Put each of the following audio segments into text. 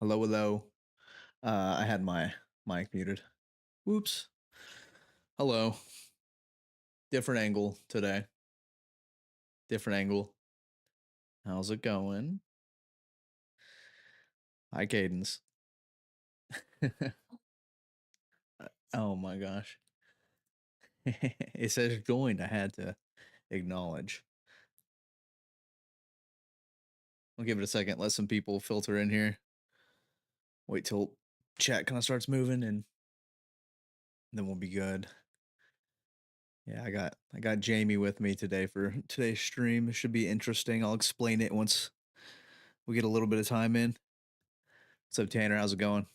Hello, hello. I had my mic muted. Whoops. Hello. Different angle today. Different angle. How's it going? Hi, Cadence. Oh my gosh. It says joined. I had to acknowledge. I'll give it a second. Let some people filter in here. Wait till chat kind of starts moving, and then we'll be good. Yeah, I got Jamie with me today for today's stream. It should be interesting. I'll explain it once we get a little bit of time in. What's up, Tanner? How's it going?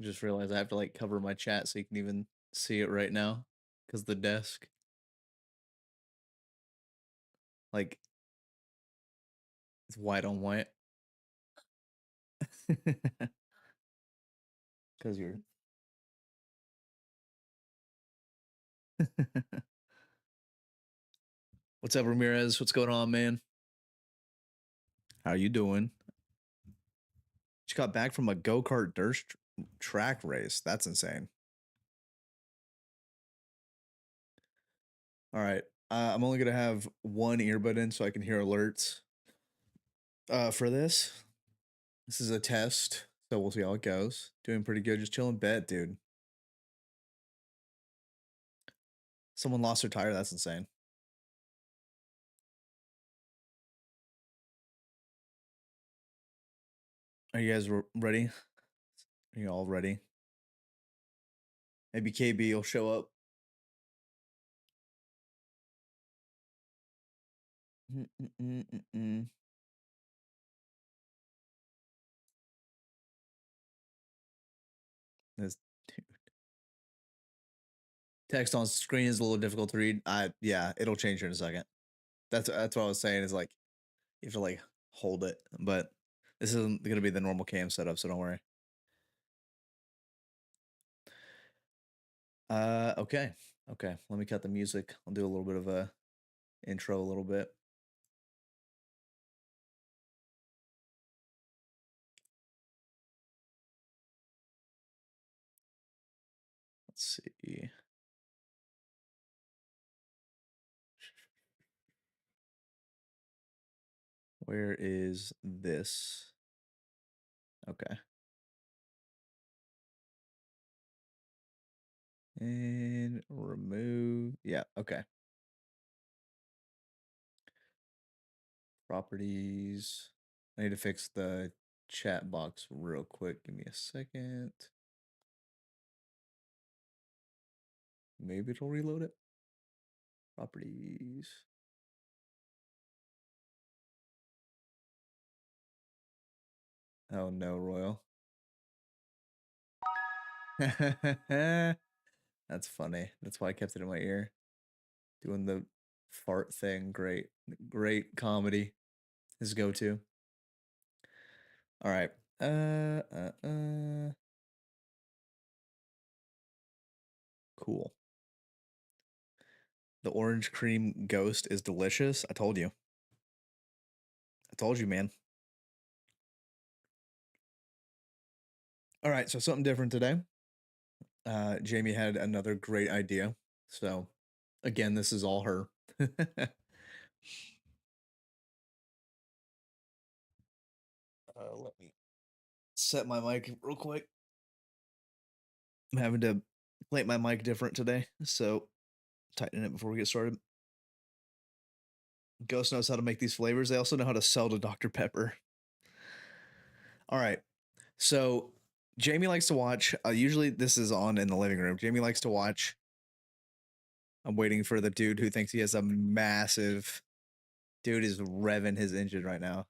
I just realized I have to like cover my chat so you can even see it right now because the desk, like, it's white on white. Because you're. What's up, Ramirez? What's going on, man? How you doing? Just got back from a go-kart dirt track race. That's insane. All right. I'm only gonna have one earbud in so I can hear alerts. For this, this is a test, so we'll see how it goes. Doing pretty good. Just chilling bed, dude. Someone lost their tire. That's insane. Are you guys ready? Are you all ready? Maybe KB will show up. This dude. Text on screen is a little difficult to read. Yeah, it'll change here in a second. That's what I was saying. Is like you have to like hold it, but this isn't gonna be the normal cam setup, so don't worry. Okay. Let me cut the music. I'll do a little bit of a intro, a little bit. Let's see. Where is this? Okay. And remove. Yeah, okay. Properties. I need to fix the chat box real quick. Give me a second. Maybe it'll reload it. Properties. Oh no, Royal. That's funny. That's why I kept it in my ear. Doing the fart thing. Great comedy. His go-to. All right. Cool. The orange cream ghost is delicious. I told you. I told you, man. All right, so something different today. Jamie had another great idea. So, again, this is all her. Let me set my mic real quick. I'm having to plate my mic different today, so tighten it before we get started. Ghost knows how to make these flavors. They also know how to sell to Dr. Pepper. All right. So Jamie likes to watch. Usually this is on in the living room. Jamie likes to watch. I'm waiting for the dude who thinks he has a massive. Dude is revving his engine right now.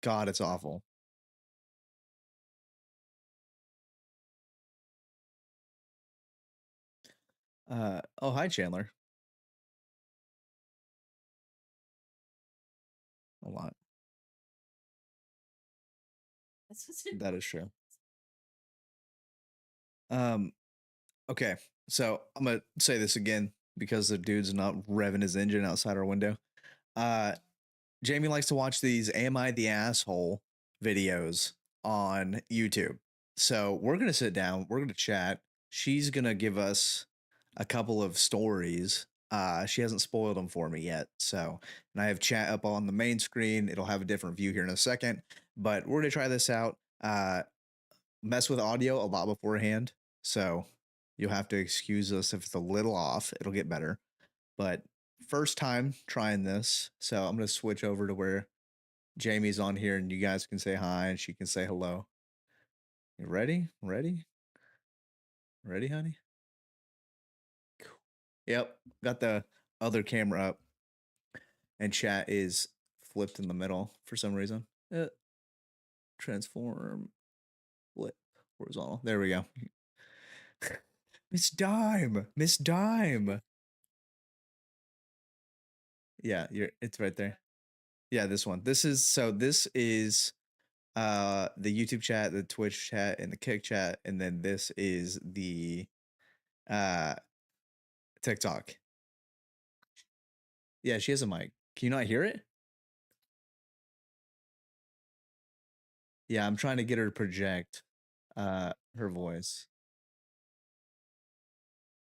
God, it's awful. Oh, hi, Chandler. A lot. That is true. Okay, so I'm gonna say this again. because the dude's not revving his engine outside our window. Jamie likes to watch these "Am I the Asshole" videos on YouTube. So we're gonna sit down, we're gonna chat. She's gonna give us a couple of stories. She hasn't spoiled them for me yet. So, and I have chat up on the main screen. It'll have a different view here in a second, but we're gonna try this out. Mess with audio a lot beforehand. So you'll have to excuse us if it's a little off. It'll get better. But first time trying this. So I'm going to switch over to where Jamie's on here and you guys can say hi and she can say hello. You ready? Ready? Ready, honey? Cool. Yep. Got the other camera up and chat is flipped in the middle for some reason. Transform, flip, horizontal. There we go. Miss Dime. Miss Dime. Yeah, it's right there. Yeah, this one. This is the YouTube chat, the Twitch chat, and the Kick chat, and then this is the uh TikTok. Yeah, she has a mic. Can you not hear it? Yeah, I'm trying to get her to project her voice.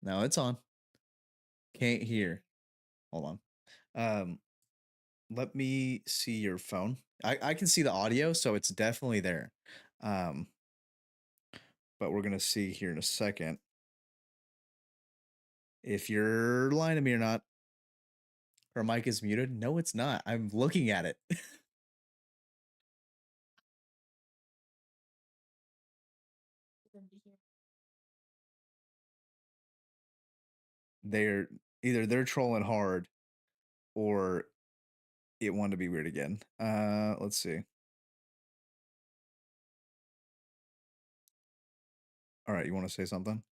No, it's on. Can't hear. Hold on. Let me see your phone. I can see the audio, so it's definitely there. But we're gonna see here in a second if you're lying to me or not. Her mic is muted. No, it's not. I'm looking at it. They're they're trolling hard or it wanted to be weird again. Let's see. All right, you want to say something?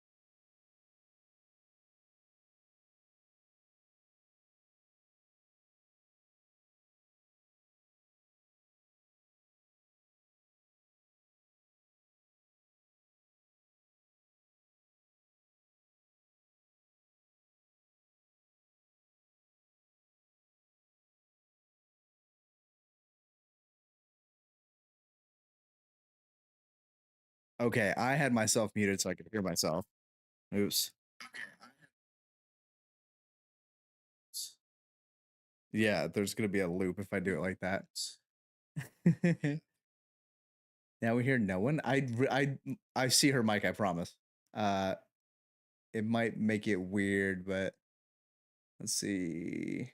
Okay, I had myself muted so I could hear myself. Oops. Yeah, there's gonna be a loop if I do it like that. Now we hear no one. I see her mic. I promise. It might make it weird, but let's see.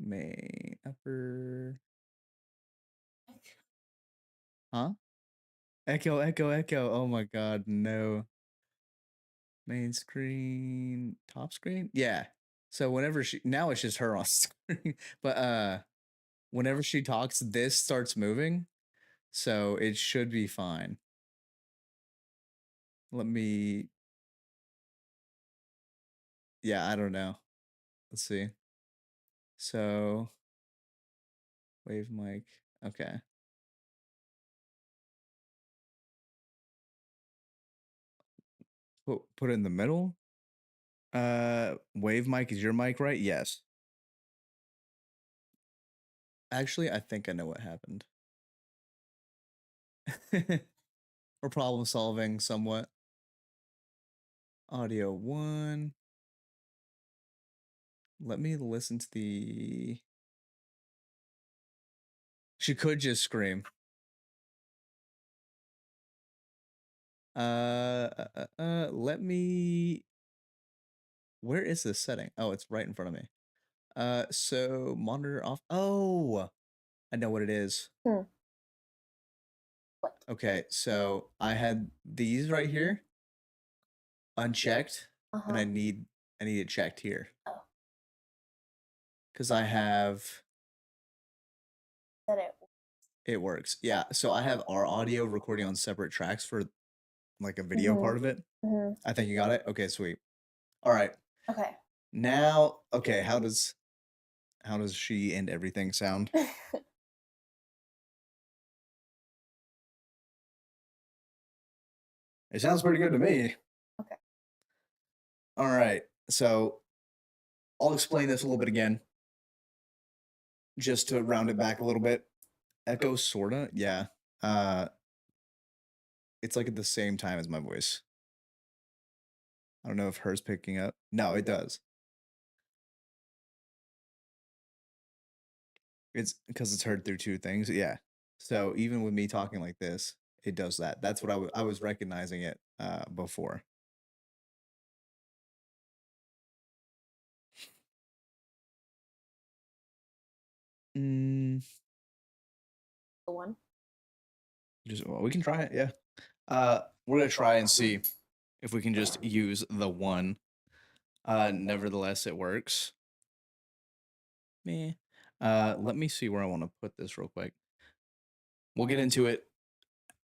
Main upper. Huh? Echo, echo, echo. Oh my god, no. Main screen, top screen? Yeah. So whenever now it's just her on screen. But whenever she talks, this starts moving. So it should be fine. Let me Yeah, I don't know. Let's see. So wave mic. Okay. Put it in the middle. Wave mic is your mic, right? Yes. Actually, I think I know what happened. We're problem solving somewhat. Audio 1. Let me listen to the. She could just scream. Let me. Where is this setting? Oh, it's right in front of me. So monitor off. Oh, I know what it is. Okay, so I had these right here unchecked, and I need it checked here. Because I have. It works. Yeah. So I have our audio recording on separate tracks for like a video part of it. I think you got it. Okay, sweet. All right. Okay. Now, okay, how does she and everything sound? It sounds pretty good to me. Okay. All right. So I'll explain this a little bit again, just to round it back a little bit. Echo sorta, yeah. Uh, it's like at the same time as my voice. I don't know if hers picking up. No, it does. It's because it's heard through two things. Yeah. So even with me talking like this, it does that. That's what I was recognizing it before. Mm, The one. just well, we can try it. Yeah. We're gonna try and see if we can just use the one. Nevertheless, it works. Meh. Let me see where I want to put this real quick. We'll get into it,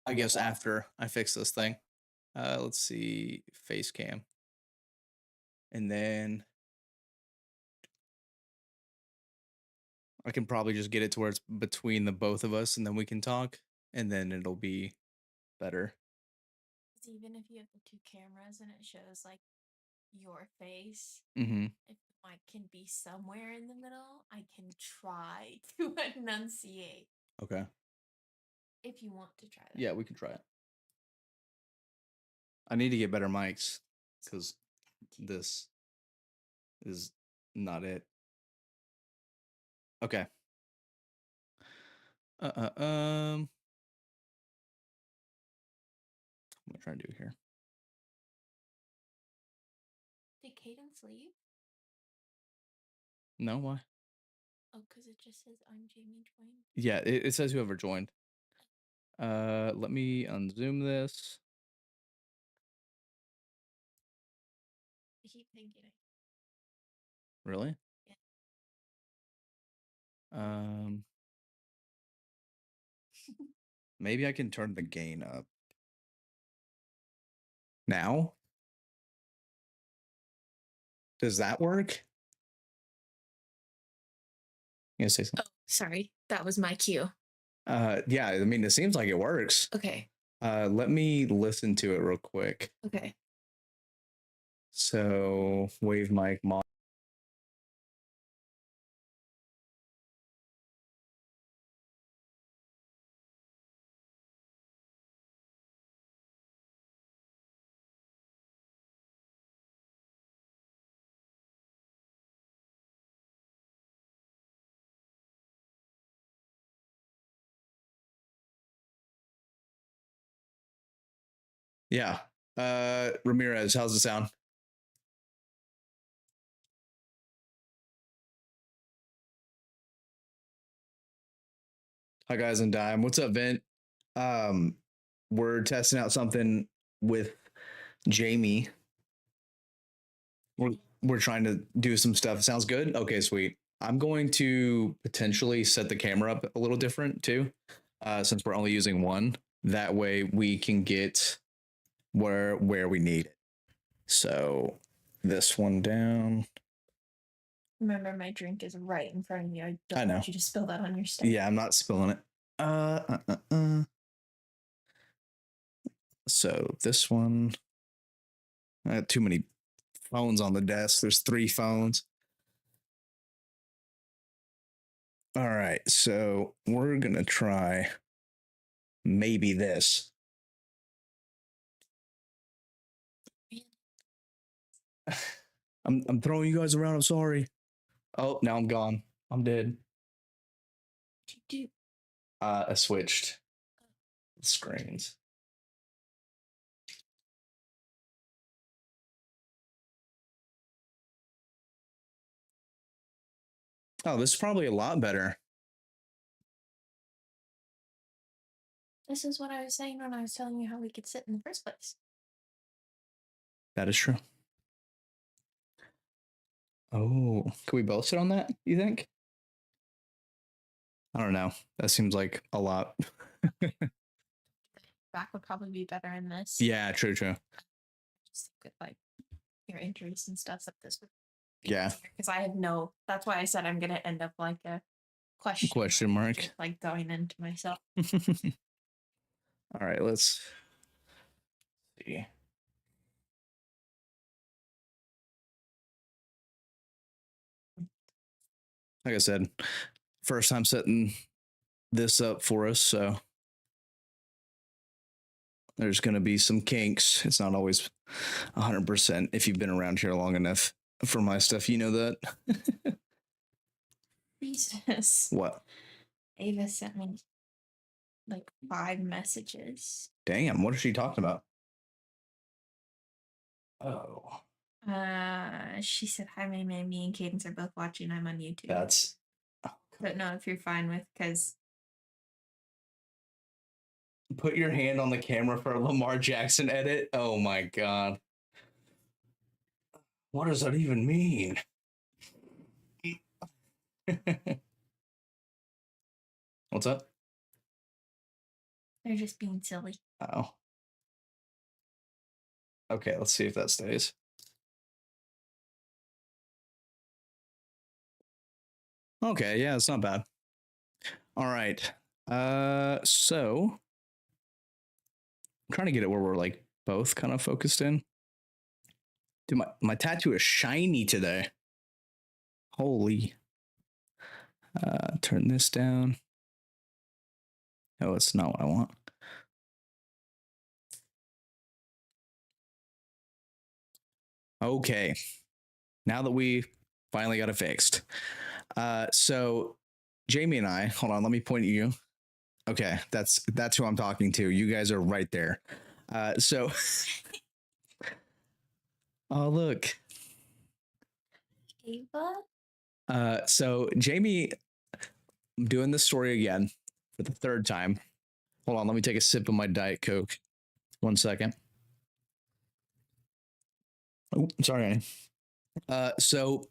I guess, after I fix this thing. Let's see, face cam. And then I can probably just get it to where it's between the both of us and then we can talk and then it'll be better. Even if you have the two cameras and it shows like your face, Mm-hmm. if the mic can be somewhere in the middle, I can try to enunciate. Okay. If you want to try that. Yeah, we can try it. I need to get better mics because this is not it. Okay. What am I trying to do here? Did Cadence leave? No, why? Oh, because it just says I'm Jamie joined. Yeah, it says whoever joined. Let me unzoom this. I keep thinking. Really? Yeah. Maybe I can turn the gain up. Now? Does that work? You gonna say something? Oh, sorry. That was my cue. Yeah, I mean, it seems like it works. Okay. Let me listen to it real quick. Okay. So, wave mic mod. Yeah. Ramirez, how's it sound? Hi guys, and Dime. What's up, Vent? We're testing out something with Jamie. We're trying to do some stuff. Sounds good? Okay, sweet. I'm going to potentially set the camera up a little different too, since we're only using one. That way we can get where we need it. So this one down. Remember, my drink is right in front of you. I don't I know. want you to spill that on your stuff. Yeah, I'm not spilling it. So this one. I had too many phones on the desk. There's 3 phones. All right, so we're gonna try maybe this. I'm throwing you guys around. I'm sorry. Oh, now I'm gone. I'm dead. What'd you do? I switched screens. Oh, this is probably a lot better. This is what I was saying when I was telling you how we could sit in the first place. That is true. Oh, can we both sit on that, you think? I don't know. That seems like a lot. Back would probably be better in this. Yeah, true. Just with like your injuries and stuff like this. Yeah. Because I have no. That's why I said I'm gonna end up like a Question mark. just, like going into myself. All right, let's see. like I said, first time setting this up for us, so there's going to be some kinks. It's not always 100%. If you've been around here long enough for my stuff, you know that. Jesus. What? Ava sent me like 5 messages. Damn, what is she talking about? Oh. She said, "Hi, May. Me and Cadence are both watching. I'm on YouTube." That's. Don't know if you're fine with, because Put your hand on the camera for a Lamar Jackson edit. Oh my god. What does that even mean? What's up? they're just being silly. Oh. Okay, let's see if that stays. Okay, yeah, it's not bad. All right. So I'm trying to get it where we're like both kind of focused in. Dude, my tattoo is shiny today. Holy. Turn this down. Oh, it's not what I want. Okay. Now that we finally got it fixed. So Jamie and I, hold on, let me point at you. Okay, that's who I'm talking to. You guys are right there. So oh look. Ava? So Jamie, I'm doing this story again for the 3rd time. Hold on, let me take a sip of my Diet Coke. 1 second. Oh, sorry. So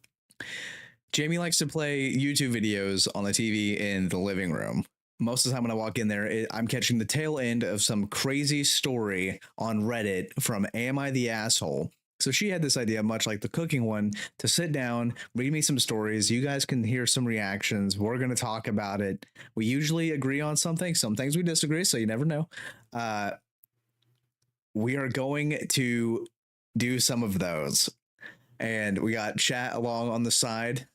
Jamie likes to play YouTube videos on the TV in the living room. Most of the time when I walk in there, I'm catching the tail end of some crazy story on Reddit from Am I the Asshole? So she had this idea, much like the cooking one, to sit down, read me some stories. You guys can hear some reactions. We're going to talk about it. We usually agree on something. Some things we disagree, so you never know. We are going to do some of those. And we got chat along on the side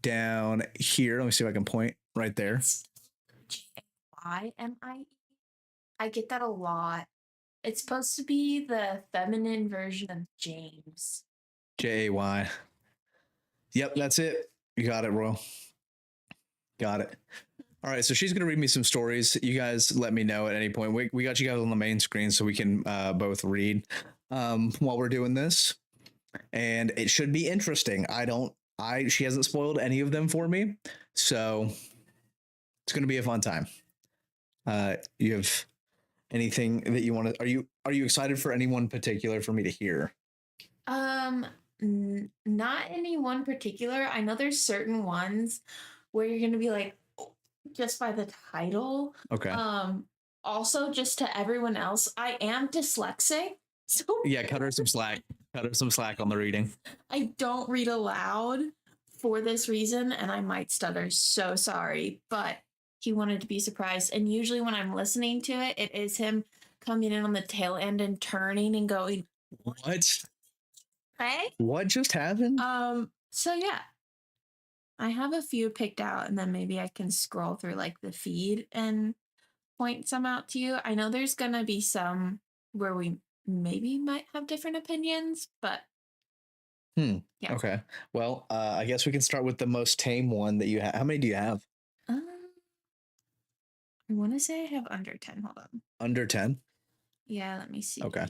down here. Let me see if I can point right there. Jaymi. I get that a lot. It's supposed to be the feminine version of James. Jay. Yep, that's it. You got it, Royal. Got it. All right, so she's gonna read me some stories. You guys let me know at any point. We got you guys on the main screen so we can both read while we're doing this, and it should be interesting. She hasn't spoiled any of them for me, so it's gonna be a fun time. You have anything that you want to? Are you excited for anyone particular for me to hear? Not any one particular. I know there's certain ones where you're gonna be like, "Oh," just by the title. Okay. Also, just to everyone else, I am dyslexic, so Yeah, cut her some slack. Cut her some slack on the reading. I don't read aloud for this reason, and I might stutter. So sorry, but he wanted to be surprised. And usually, when I'm listening to it, it is him coming in on the tail end and turning and going, What? "Hey, What just happened? So yeah, I have a few picked out, and then maybe I can scroll through like the feed and point some out to you. I know there's gonna be some where we maybe might have different opinions, but yeah. Okay. Well, I guess we can start with the most tame one that you have. How many do you have? I want to say I have under 10. Hold on. Under 10? Yeah, let me see. Okay.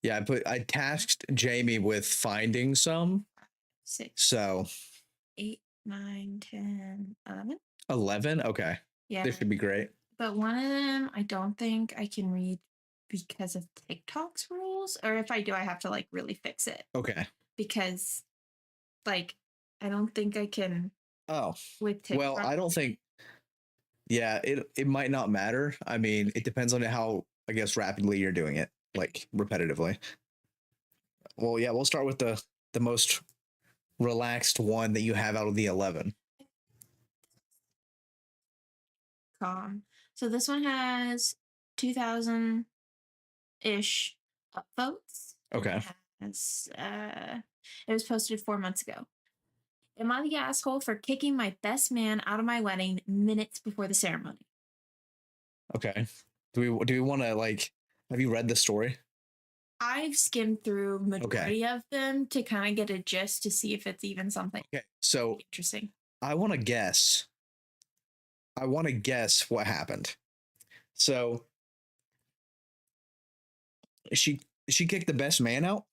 Yeah, I tasked Jamie with finding some. 6, So 8, 9, 10, 11. 11? Okay. Yeah. This should be great. But one of them I don't think I can read because of TikTok's rules. Or if I do, I have to like really fix it. Okay. Because like I don't think I can with TikTok. Well, I don't think it might not matter. I mean, it depends on how, I guess, rapidly you're doing it, like repetitively. Well, yeah, we'll start with the most relaxed one that you have out of the 11. So this one has 2,000 ish upvotes. Okay. It was posted 4 months ago. Am I the asshole for kicking my best man out of my wedding minutes before the ceremony? Okay. Do we want to like? Have you read the story? I've skimmed through Okay. majority of them to kind of get a gist to see if it's even something Okay. So interesting. I want to guess. I want to guess what happened. So she she kicked the best man out.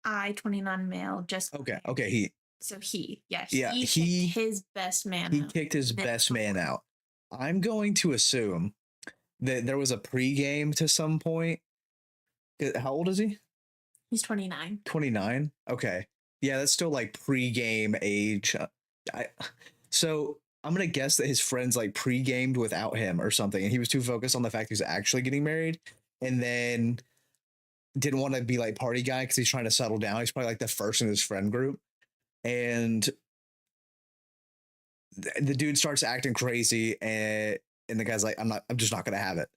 I 29 male just got Okay. married. Okay. So he, yeah, Yeah, he kicked his best man he out kicked his minutes best man before. out. I'm going to assume that there was a pregame to some point. How old is he? He's 29. 29. Okay. Yeah, that's still like pregame age. I so I'm gonna guess that his friends like pre-gamed without him or something, and he was too focused on the fact he's actually getting married, and then didn't want to be like party guy because he's trying to settle down. He's probably like the first in his friend group, and the dude starts acting crazy, and the guy's like, I'm just not gonna have it.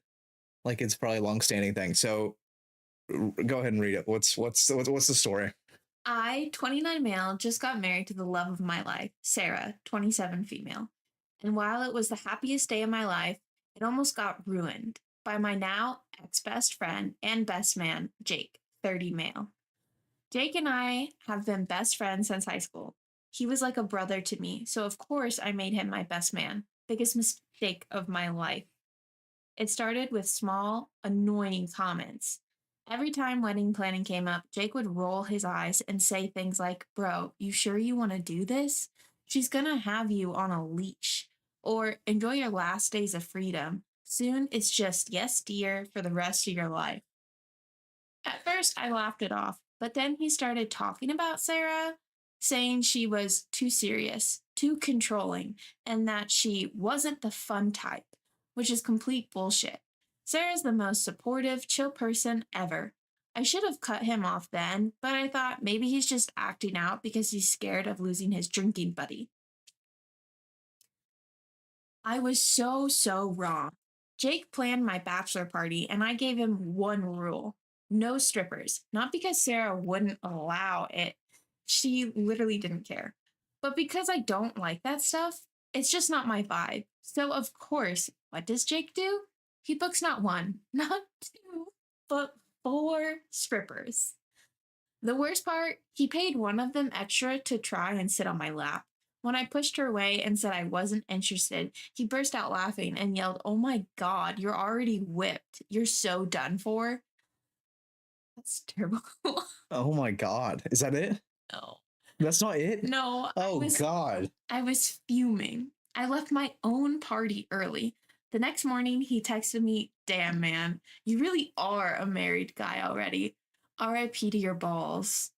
Like it's probably a long-standing thing. So go ahead and read it. What's the story? I, 29 male, just got married to the love of my life, Sarah, 27 female. And while it was the happiest day of my life, it almost got ruined by my now ex best friend and best man, Jake, 30 male. Jake and I have been best friends since high school. He was like a brother to me, so of course I made him my best man. Biggest mistake of my life. It started with small, annoying comments. Every time wedding planning came up, Jake would roll his eyes and say things like, Bro, you sure you want to do this? She's gonna have you on a leash. Or enjoy your last days of freedom. Soon it's just yes, dear, for the rest of your life. At first, I laughed it off, but then he started talking about Sarah, saying she was too serious, too controlling, and that she wasn't the fun type, which is complete bullshit. Sarah's the most supportive, chill person ever. I should have cut him off then, but I thought maybe he's just acting out because he's scared of losing his drinking buddy. I was so wrong. Jake planned my bachelor party, and I gave him one rule: no strippers. Not because Sarah wouldn't allow it, she literally didn't care, but because I don't like that stuff. It's just not my vibe. So, of course, what does Jake do? He books not one, not two, but four strippers. The worst part, he paid one of them extra to try and sit on my lap. When I pushed her away and said I wasn't interested, he burst out laughing and yelled, Oh my God, you're already whipped. You're so done for. That's terrible. Oh my god, is that it? No. That's not it. No, Oh god. I was fuming. I left my own party early. The next morning he texted me, Damn man, you really are a married guy already. RIP to your balls.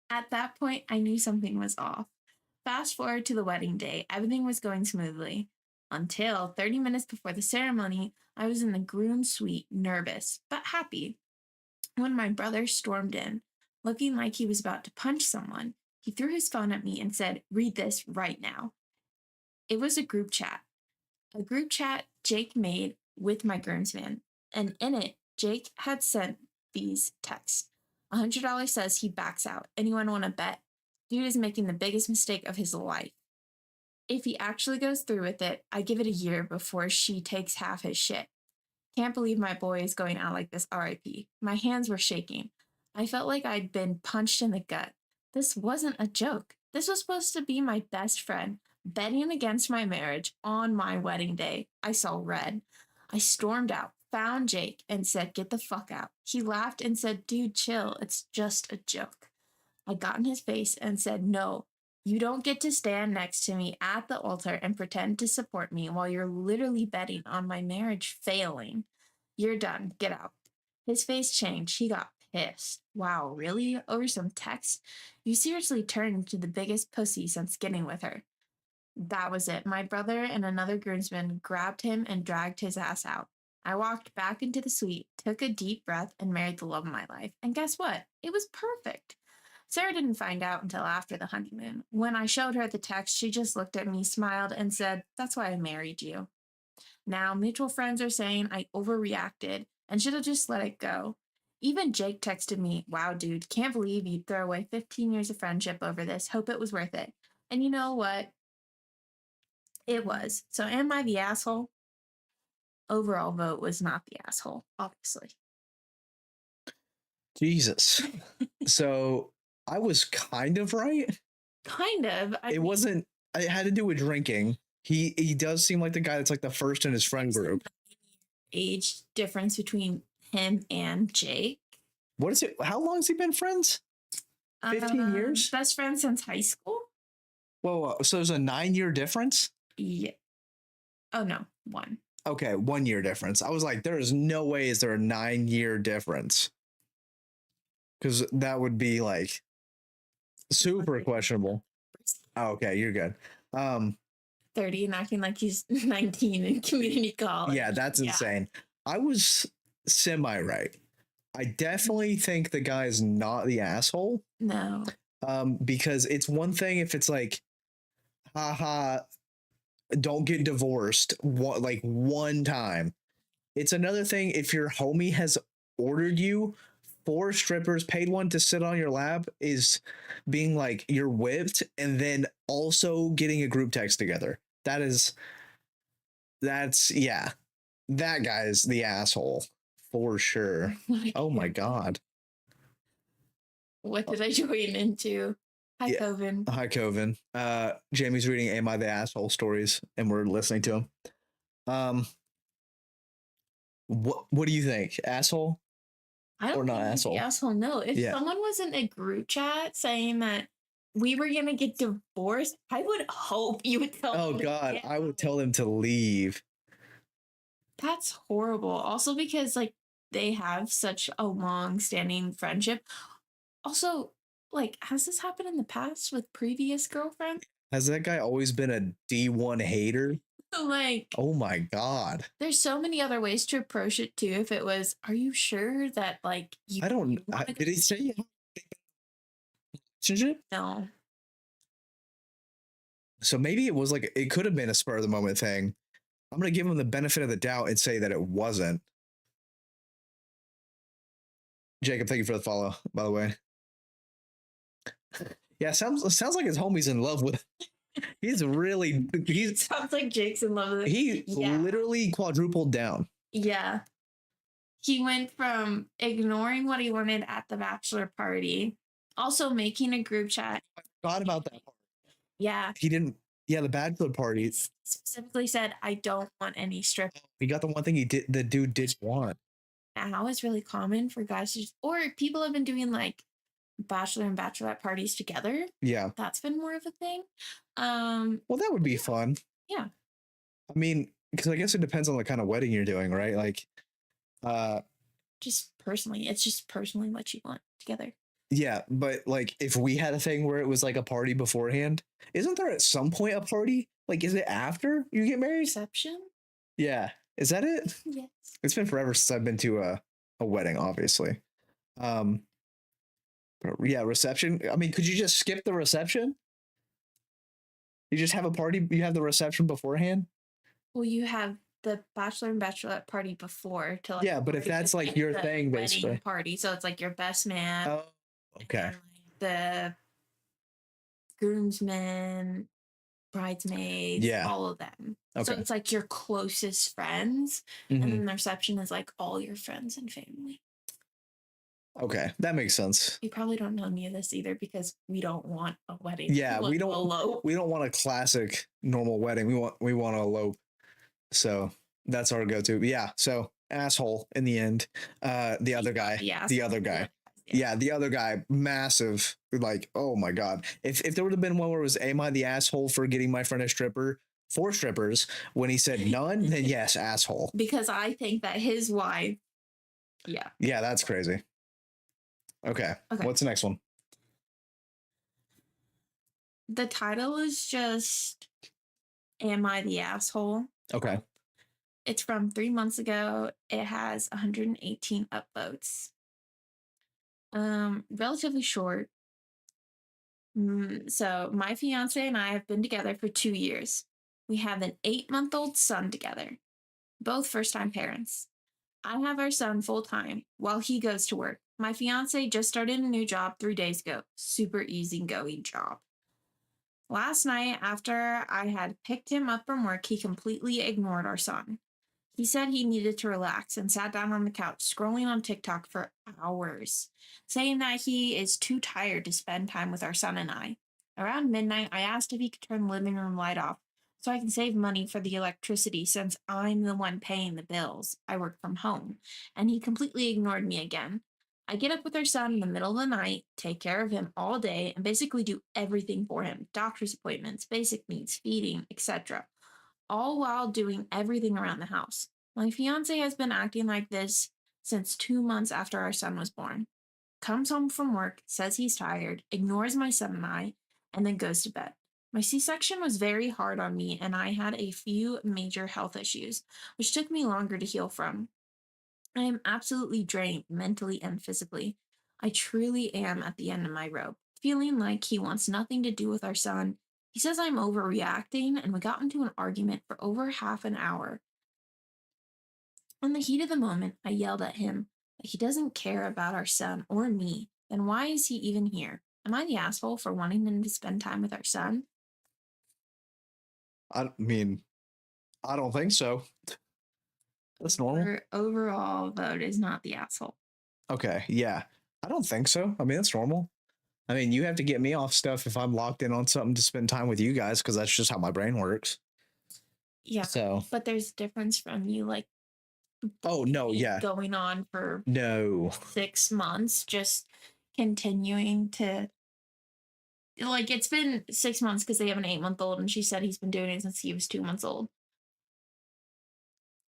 At that point, I knew something was off. Fast forward to the wedding day, everything was going smoothly. Until 30 minutes before the ceremony, I was in the groom's suite, nervous, but happy. When my brother stormed in, looking like he was about to punch someone, he threw his phone at me and said, Read this right now. It was a group chat Jake made with my groomsman. And in it, Jake had sent these texts. $100 says he backs out. Anyone want to bet? Dude is making the biggest mistake of his life. If he actually goes through with it, I give it a year before she takes half his shit. Can't believe my boy is going out like this, RIP. My hands were shaking. I felt like I'd been punched in the gut. This wasn't a joke. This was supposed to be my best friend, betting against my marriage on my wedding day. I saw red. I stormed out, found Jake, and said, Get the fuck out. He laughed and said, Dude, chill. It's just a joke. I got in his face and said, No, you don't get to stand next to me at the altar and pretend to support me while you're literally betting on my marriage failing. You're done. Get out. His face changed. He got pissed. Wow, really? Over some text? You seriously turned into the biggest pussy since getting with her. That was it. My brother and another groomsman grabbed him and dragged his ass out. I walked back into the suite, took a deep breath, and married the love of my life. And guess what? It was perfect. Sarah didn't find out until after the honeymoon. When I showed her the text, she just looked at me, smiled, and said, That's why I married you. Now, mutual friends are saying I overreacted and should have just let it go. Even Jake texted me, wow, dude, can't believe you'd throw away 15 years of friendship over this. Hope it was worth it. And you know what? It was. So, am I the asshole? Overall vote was not the asshole, obviously. Jesus. So I was kind of right. Kind of. It wasn't. It had to do with drinking. He does seem like the guy that's like the first in his friend group. Age difference between him and Jake. What is it? How long has he been friends? 15 years? Best friends since high school? Whoa, so there's a 9-year difference? Yeah. Oh no, 1. Okay, 1 year difference. I was like, there is no way is there a 9-year difference. Because that would be like super questionable. Oh, okay, you're good. 30 and acting like he's 19 in community college. Yeah, that's insane. I was semi right. I definitely think the guy is not the asshole. No. Because it's one thing if it's like, haha, don't get divorced one time. It's another thing if your homie has ordered you 4 strippers, paid one to sit on your lap, is being like you're whipped, and then also getting a group text together. That's yeah. That guy is the asshole for sure. Oh my god. What did I join into? Hi, Yeah. Coven. Hi, Coven. Jamie's reading Am I the Asshole stories, and we're listening to him. What do you think? Asshole? I don't Or not think he's asshole? the asshole. No. If Yeah. someone was in a group chat saying that we were gonna get divorced, I would hope you would tell Oh them to god, get I would out. tell them to leave. That's horrible. Also because like they have such a long-standing friendship. Also, like, has this happened in the past with previous girlfriends? Has that guy always been a D1 hater? Like, Oh my god. there's so many other ways to approach it too. If it was, are you sure that like you? I don't. you wanna Did he say you have a relationship? No. So maybe it was like it could have been a spur of the moment thing. I'm gonna give him the benefit of the doubt and say that it wasn't. Jacob, thank you for the follow, by the way. Yeah, sounds like his homie's in love with. He's Sounds like Jake's in love with it. he Yeah. literally quadrupled down. Yeah. He went from ignoring what he wanted at the bachelor party, also making a group chat. I forgot about that part. Yeah. He didn't. Yeah, the bachelor party. He specifically said, I don't want any strip. He got the one thing he did. The dude did want. Now it's really common for guys to just, or people have been doing like bachelor and bachelorette parties together. Yeah. That's been more of a thing. Well, that would be fun. Yeah. I mean, because I guess it depends on the kind of wedding you're doing, right? Like, just personally, it's just personally what you want together. yeah, but like if we had a thing where it was like a party beforehand, isn't there at some point a party? Like, is it after you get married? Reception? Yeah. Is that it? Yes. It's been forever since I've been to a wedding, obviously. But yeah, reception. I mean, could you just skip the reception? You just have a party, you have the reception beforehand? Well, you have the bachelor and bachelorette party before to like. Yeah, but if that's like your thing, basically. Party, so it's like your best man. Oh, okay. The groomsmen, bridesmaids, Yeah. all of them. So Okay. it's like your closest friends, Mhm. and then the reception is like all your friends and family. Okay, that makes sense. You probably don't know any of this either because we don't want a wedding. Yeah, we want to don't elope. we don't want a classic normal wedding. We want to elope. So that's our go-to. Yeah. So asshole in the end. The other guy. Yeah. The other guy. Yeah, the other guy, massive. Like, oh my god. If there would have been one where it was, am I the asshole for getting my friend a stripper? 4 strippers. When he said none, then yes, asshole. Because I think that his wife. Yeah. Yeah, that's crazy. Okay. What's the next one? The title is just Am I the Asshole? Okay. It's from 3 months ago. It has 118 upvotes. Relatively short. So my fiance and I have been together for 2 years. We have an 8-month-old son together. Both first-time parents. I have our son full time while he goes to work. My fiance just started a new job 3 days ago. Super easygoing job. Last night, after I had picked him up from work, he completely ignored our son. He said he needed to relax and sat down on the couch scrolling on TikTok for hours, saying that he is too tired to spend time with our son and I. Around midnight, I asked if he could turn the living room light off so I can save money for the electricity since I'm the one paying the bills. I work from home, and he completely ignored me again. I get up with our son in the middle of the night, take care of him all day, and basically do everything for him: doctor's appointments, basic needs, feeding, etc., all while doing everything around the house. My fiance has been acting like this since 2 months after our son was born. Comes home from work, says he's tired, ignores my son and I, and then goes to bed. My C section was very hard on me, and I had a few major health issues, which took me longer to heal from. I am absolutely drained mentally and physically. I truly am at the end of my rope, feeling like he wants nothing to do with our son. He says I'm overreacting, and we got into an argument for over half an hour. In the heat of the moment, I yelled at him that he doesn't care about our son or me. Then why is he even here? Am I the asshole for wanting him to spend time with our son? I mean, I don't think so. That's normal. Our overall vote is not the asshole. Okay, yeah. I don't think so. I mean, that's normal. I mean, you have to get me off stuff if I'm locked in on something to spend time with you guys, because that's just how my brain works. Yeah. So, But there's a difference from you like oh no, yeah, going on for no, 6 months, just continuing to like it's been 6 months because they have an 8-month-old, and she said he's been doing it since he was 2 months old.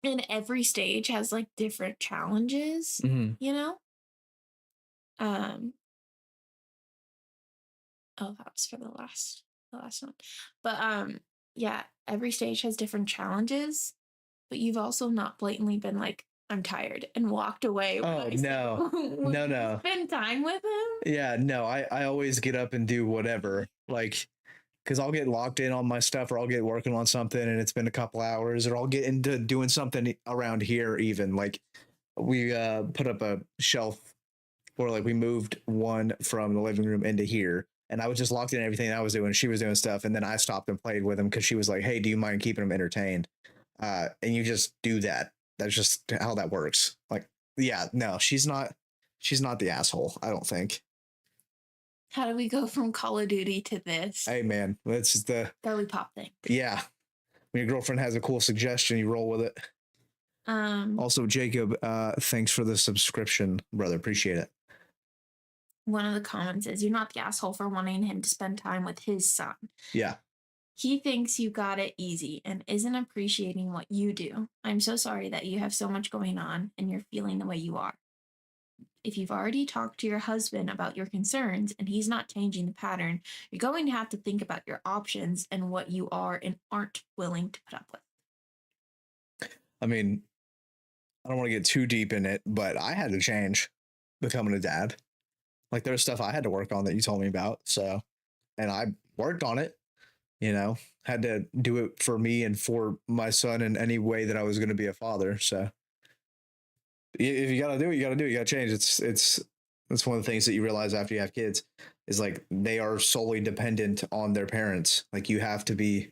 And every stage has like different challenges, Mhm. you know? Um oh, that was for the last one. But yeah, every stage has different challenges, but you've also not blatantly been like, I'm tired and walked away when Oh I said, no, "Would no, you no. spend time with him?" Yeah, no. I always get up and do whatever, like, because I'll get locked in on my stuff, or I'll get working on something, and it's been a couple hours, or I'll get into doing something around here. Even like we put up a shelf, or like we moved one from the living room into here, and I was just locked in everything I was doing. She was doing stuff, and then I stopped and played with him because she was like, "Hey, do you mind keeping him entertained?" And you just do that. That's just how that works. Like, yeah, no, she's not the asshole. I don't think. How do we go from Call of Duty to this Hey, man, that's the girly pop thing? yeah. When your girlfriend has a cool suggestion, you roll with it. Also, Jacob, thanks for the subscription, brother. Appreciate it. One of the comments is, "You're not the asshole for wanting him to spend time with his son. Yeah. He thinks you got it easy and isn't appreciating what you do. I'm so sorry that you have so much going on and you're feeling the way you are. If you've already talked to your husband about your concerns and he's not changing the pattern, you're going to have to think about your options and what you are and aren't willing to put up with." I mean, I don't want to get too deep in it, but I had to change becoming a dad. Like, there's stuff I had to work on that you told me about. So, and I worked on it, had to do it for me and for my son in any way that I was going to be a father. So, if you got to do it, you got to do it. You got to change. It's one of the things that you realize after you have kids is like they are solely dependent on their parents. Like, you have to be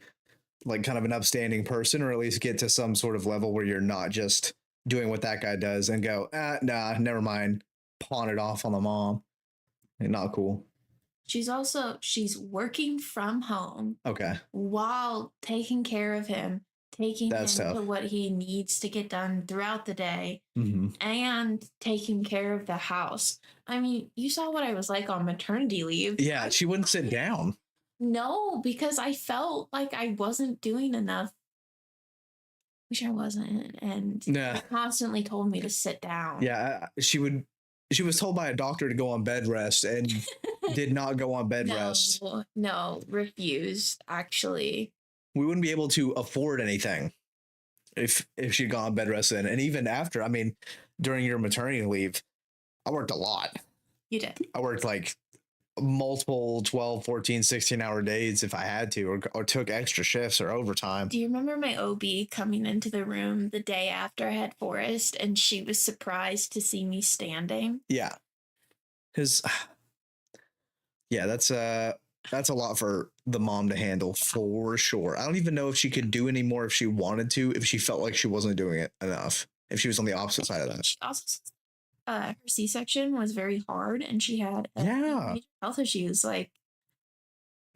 like kind of an upstanding person, or at least get to some sort of level where you're not just doing what that guy does and go, nah, never mind, pawn it off on the mom. Not cool. She's working from home Okay. while taking care of him, taking That's him tough. to what he needs to get done throughout the day, Mm-hmm. and taking care of the house. I mean, you saw what I was like on maternity leave. Yeah, she wouldn't sit down. No, because I felt like I wasn't doing enough, which I wasn't, and Yeah. they constantly told me to sit down. Yeah, she was told by a doctor to go on bed rest and did not go on bed rest. No, refused, actually. We wouldn't be able to afford anything if she'd gone on bed rest then. And even after, I mean, during your maternity leave, I worked a lot. You did. I worked like multiple 12, 14, 16-hour days if I had to, or took extra shifts or overtime. Do you remember my OB coming into the room the day after I had Forrest and she was surprised to see me standing? Yeah. Because, yeah, that's a lot for the mom to handle for sure. I don't even know if she could do any more if she wanted to, if she felt like she wasn't doing it enough, if she was on the opposite side of that. She also her C-section was very hard and she had Yeah. major health issues. Like,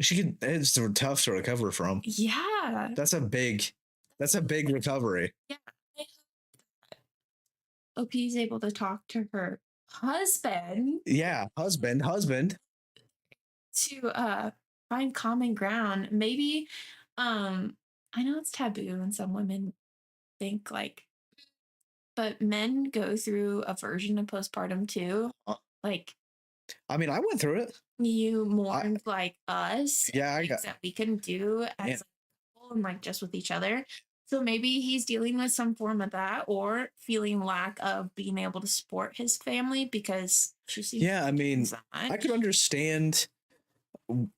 She could, it's tough to recover from. yeah. That's a big recovery. Yeah. OP is able to talk to her husband. Yeah, husband. To find common ground. Maybe I know it's taboo and some women think like, but men go through a version of postpartum too. Like, I mean, I went through it. You mourned like us. Yeah, things that we can do as a couple and like just with each other. So maybe he's dealing with some form of that or feeling lack of being able to support his family because she seems yeah, I mean, so much. I could understand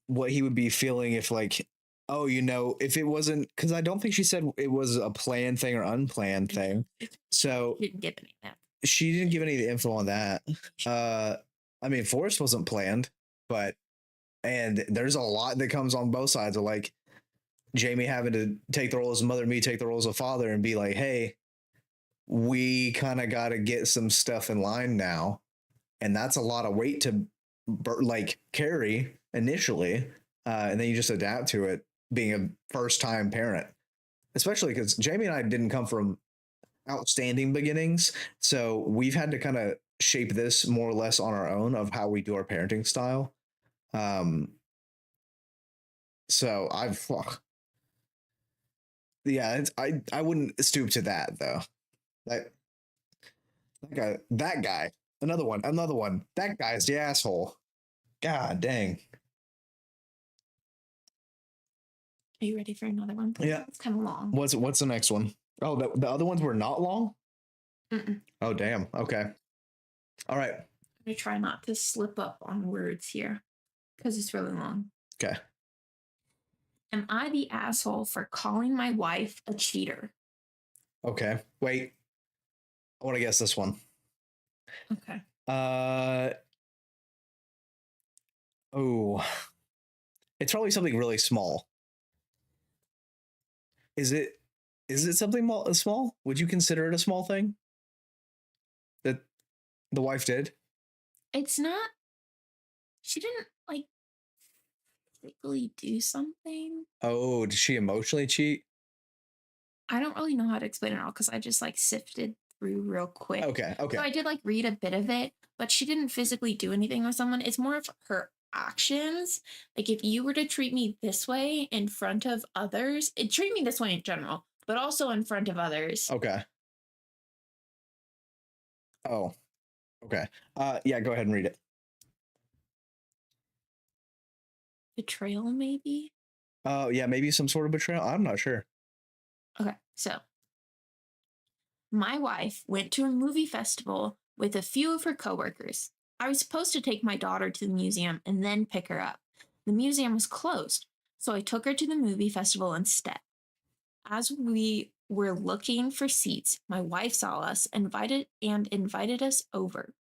what he would be feeling if like, oh, if it wasn't, because I don't think she said it was a planned thing or unplanned thing. So Didn't give any of that. she didn't give any of the info on that. I mean, Forrest wasn't planned, and there's a lot that comes on both sides of like Jamie having to take the role as a mother, me take the role as a father, and be like, hey, we kind of got to get some stuff in line now. And that's a lot of weight to like carry initially. And then you just adapt to it being a first time parent, especially because Jamie and I didn't come from outstanding beginnings. So we've had to kind of shape this more or less on our own of how we do our parenting style. So I wouldn't stoop to that though. That guy, another one. That guy's the asshole. God dang. Are you ready for another one? Yeah. It's kind of long. What's the next one? Oh, the other ones were not long? Mm-mm. Oh, damn. Okay. All right. I'm going to try not to slip up on words here because it's really long. Okay. Am I the asshole for calling my wife a cheater? Okay. Wait. I want to guess this one. Okay. Oh. It's probably something really small. Is it something small? Would you consider it a small thing that the wife did? It's not. She didn't like physically do something. Oh, did she emotionally cheat? I don't really know how to explain it all because I just like sifted through real quick. Okay. So I did like read a bit of it, but she didn't physically do anything with someone. It's more of her actions. Like if you were to treat me this way in front of others, treat me this way in general, but also in front of others. Okay. Oh. Okay. Yeah, go ahead and read it. Betrayal, maybe? Oh, yeah, maybe some sort of betrayal. I'm not sure. Okay, so my wife went to a movie festival with a few of her coworkers. I was supposed to take my daughter to the museum and then pick her up. The museum was closed, so I took her to the movie festival instead. As we were looking for seats, my wife saw us, invited us over.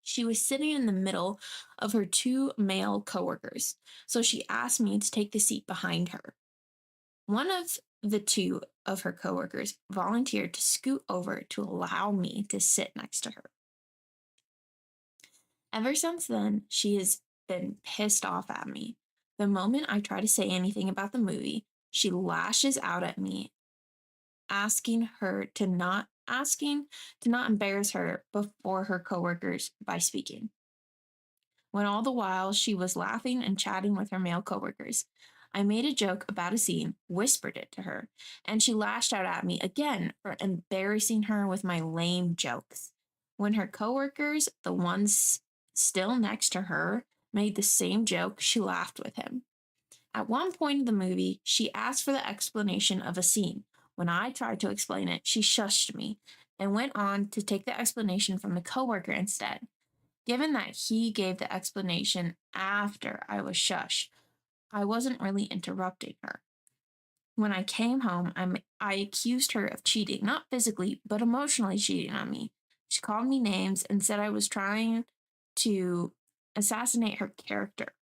She was sitting in the middle of her two male coworkers, so she asked me to take the seat behind her. One of the two of her coworkers volunteered to scoot over to allow me to sit next to her. Ever since then, she has been pissed off at me. The moment I try to say anything about the movie, she lashes out at me, asking to not embarrass her before her coworkers by speaking. When all the while she was laughing and chatting with her male coworkers, I made a joke about a scene, whispered it to her, and she lashed out at me again for embarrassing her with my lame jokes. When her coworkers, the ones still next to her, made the same joke, she laughed with him. At one point in the movie, she asked for the explanation of a scene. When I tried to explain it, she shushed me and went on to take the explanation from the coworker instead. Given that he gave the explanation after I was shush, I wasn't really interrupting her. When I came home, I accused her of cheating, not physically, but emotionally cheating on me. She called me names and said I was trying to assassinate her character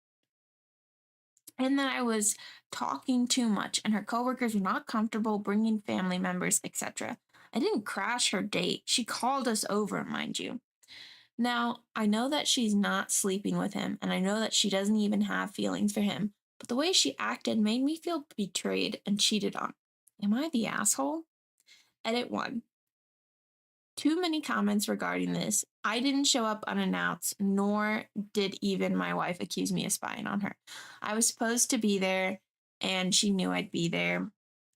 and that I was talking too much and her coworkers were not comfortable bringing family members, etc. I didn't crash her date. She called us over, mind you. Now, I know that she's not sleeping with him, and I know that she doesn't even have feelings for him, but the way she acted made me feel betrayed and cheated on. Am I the asshole? Edit 1. Too many comments regarding this. I didn't show up unannounced, nor did even my wife accuse me of spying on her. I was supposed to be there, and she knew I'd be there.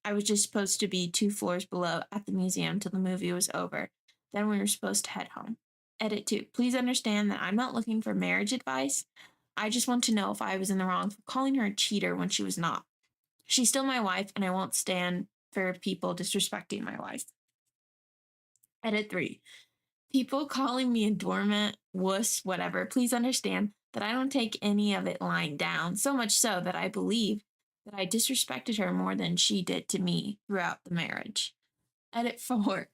I was just supposed to be 2 floors below at the museum till the movie was over. Then we were supposed to head home. Edit 2. Please understand that I'm not looking for marriage advice. I just want to know if I was in the wrong for calling her a cheater when she was not. She's still my wife, and I won't stand for people disrespecting my wife. Edit 3. People calling me a doormat, wuss, whatever. Please understand that I don't take any of it lying down, so much so that I believe that I disrespected her more than she did to me throughout the marriage. Edit 4.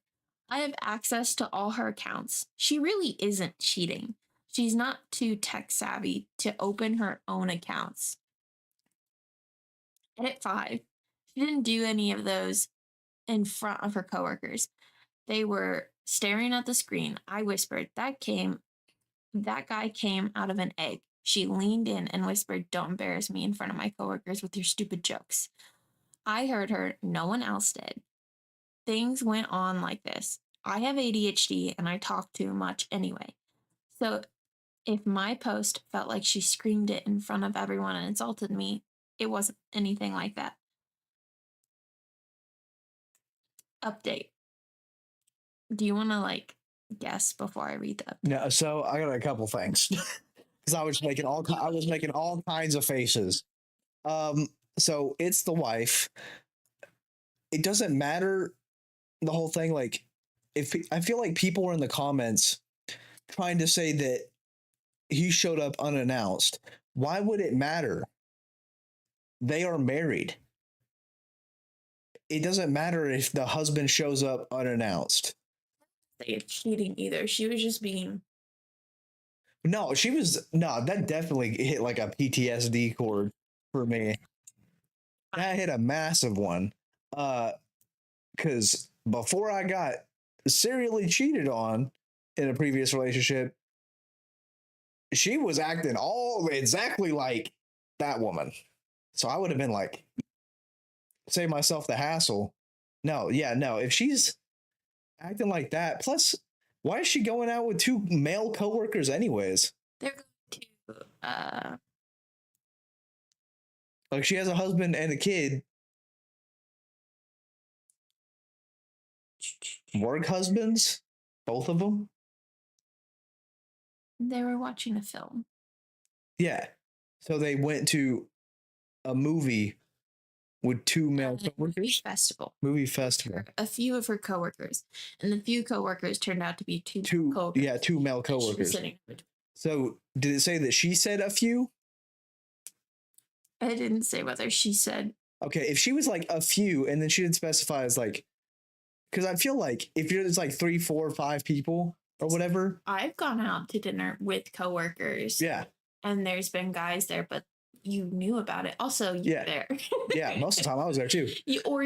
I have access to all her accounts. She really isn't cheating. She's not too tech savvy to open her own accounts. Edit 5. She didn't do any of those in front of her coworkers. They were staring at the screen. I whispered, that guy came out of an egg. She leaned in and whispered, don't embarrass me in front of my coworkers with your stupid jokes. I heard her. No one else did. Things went on like this. I have ADHD and I talk too much anyway. So if my post felt like she screamed it in front of everyone and insulted me, it wasn't anything like that. Update. Do you want to guess before I read the update? No, so I got a couple things because I was making all kinds of faces. So it's the wife. It doesn't matter the whole thing. Like, if I feel like people were in the comments trying to say that he showed up unannounced. Why would it matter? They are married. It doesn't matter if the husband shows up unannounced. They cheating either. She was just being. No, that definitely hit like a PTSD chord for me. That hit a massive one. Because before I got serially cheated on in a previous relationship, she was acting all exactly like that woman. So I would have been like, save myself the hassle. No. If she's acting like that, plus, why is she going out with 2 male coworkers anyways? They're going to like, she has a husband and a kid. Work husbands, both of them. They were watching a film. Yeah. So they went to a movie with 2 male coworkers. Movie festival. A few of her coworkers, and the few coworkers turned out to be 2 coworkers. Yeah, 2 male coworkers. So did it say that she said a few? I didn't say whether she said. Okay, if she was like a few, and then she didn't specify as like, because I feel like if there's like 3, 4, 5 people or whatever. I've gone out to dinner with coworkers. Yeah. And there's been guys there, but you knew about it. Also, you were there. Yeah, most of the time I was there too. You were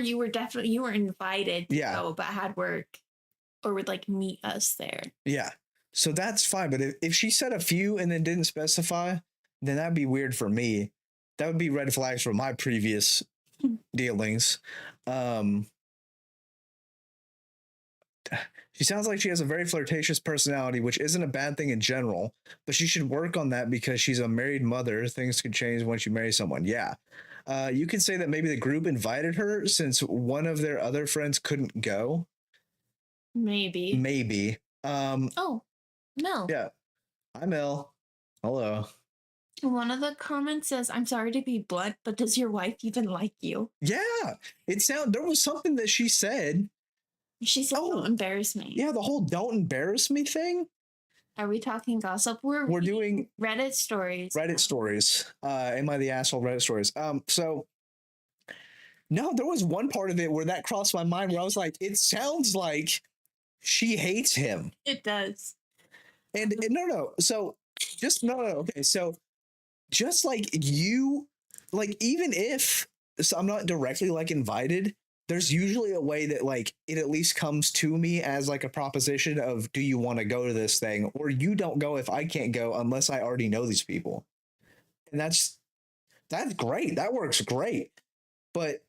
invited to go, but had work or would meet us there. Yeah. So that's fine. But if she said a few and then didn't specify, then that'd be weird for me. That would be red flags for my previous dealings. She sounds like she has a very flirtatious personality, which isn't a bad thing in general, but she should work on that because she's a married mother. Things could change once you marry someone. Yeah. You could say that maybe the group invited her since one of their other friends couldn't go. Maybe. Oh, Mel. Yeah. Hi, Mel. Hello. One of the comments says, I'm sorry to be blunt, but does your wife even like you? Yeah. There was something that she said. She said, don't embarrass me. Yeah, the whole don't embarrass me thing. Are we talking gossip? We're We're reading doing Reddit stories. Reddit stories. Am I the asshole? Reddit stories. So no, there was one part of it where that crossed my mind where I was like, it sounds like she hates him. It does. And no. So just no. Okay. So just like you, like even if so I'm not directly like invited, there's usually a way that like it at least comes to me as like a proposition of do you want to go to this thing, or you don't go if I can't go unless I already know these people. And that's great. That works great. But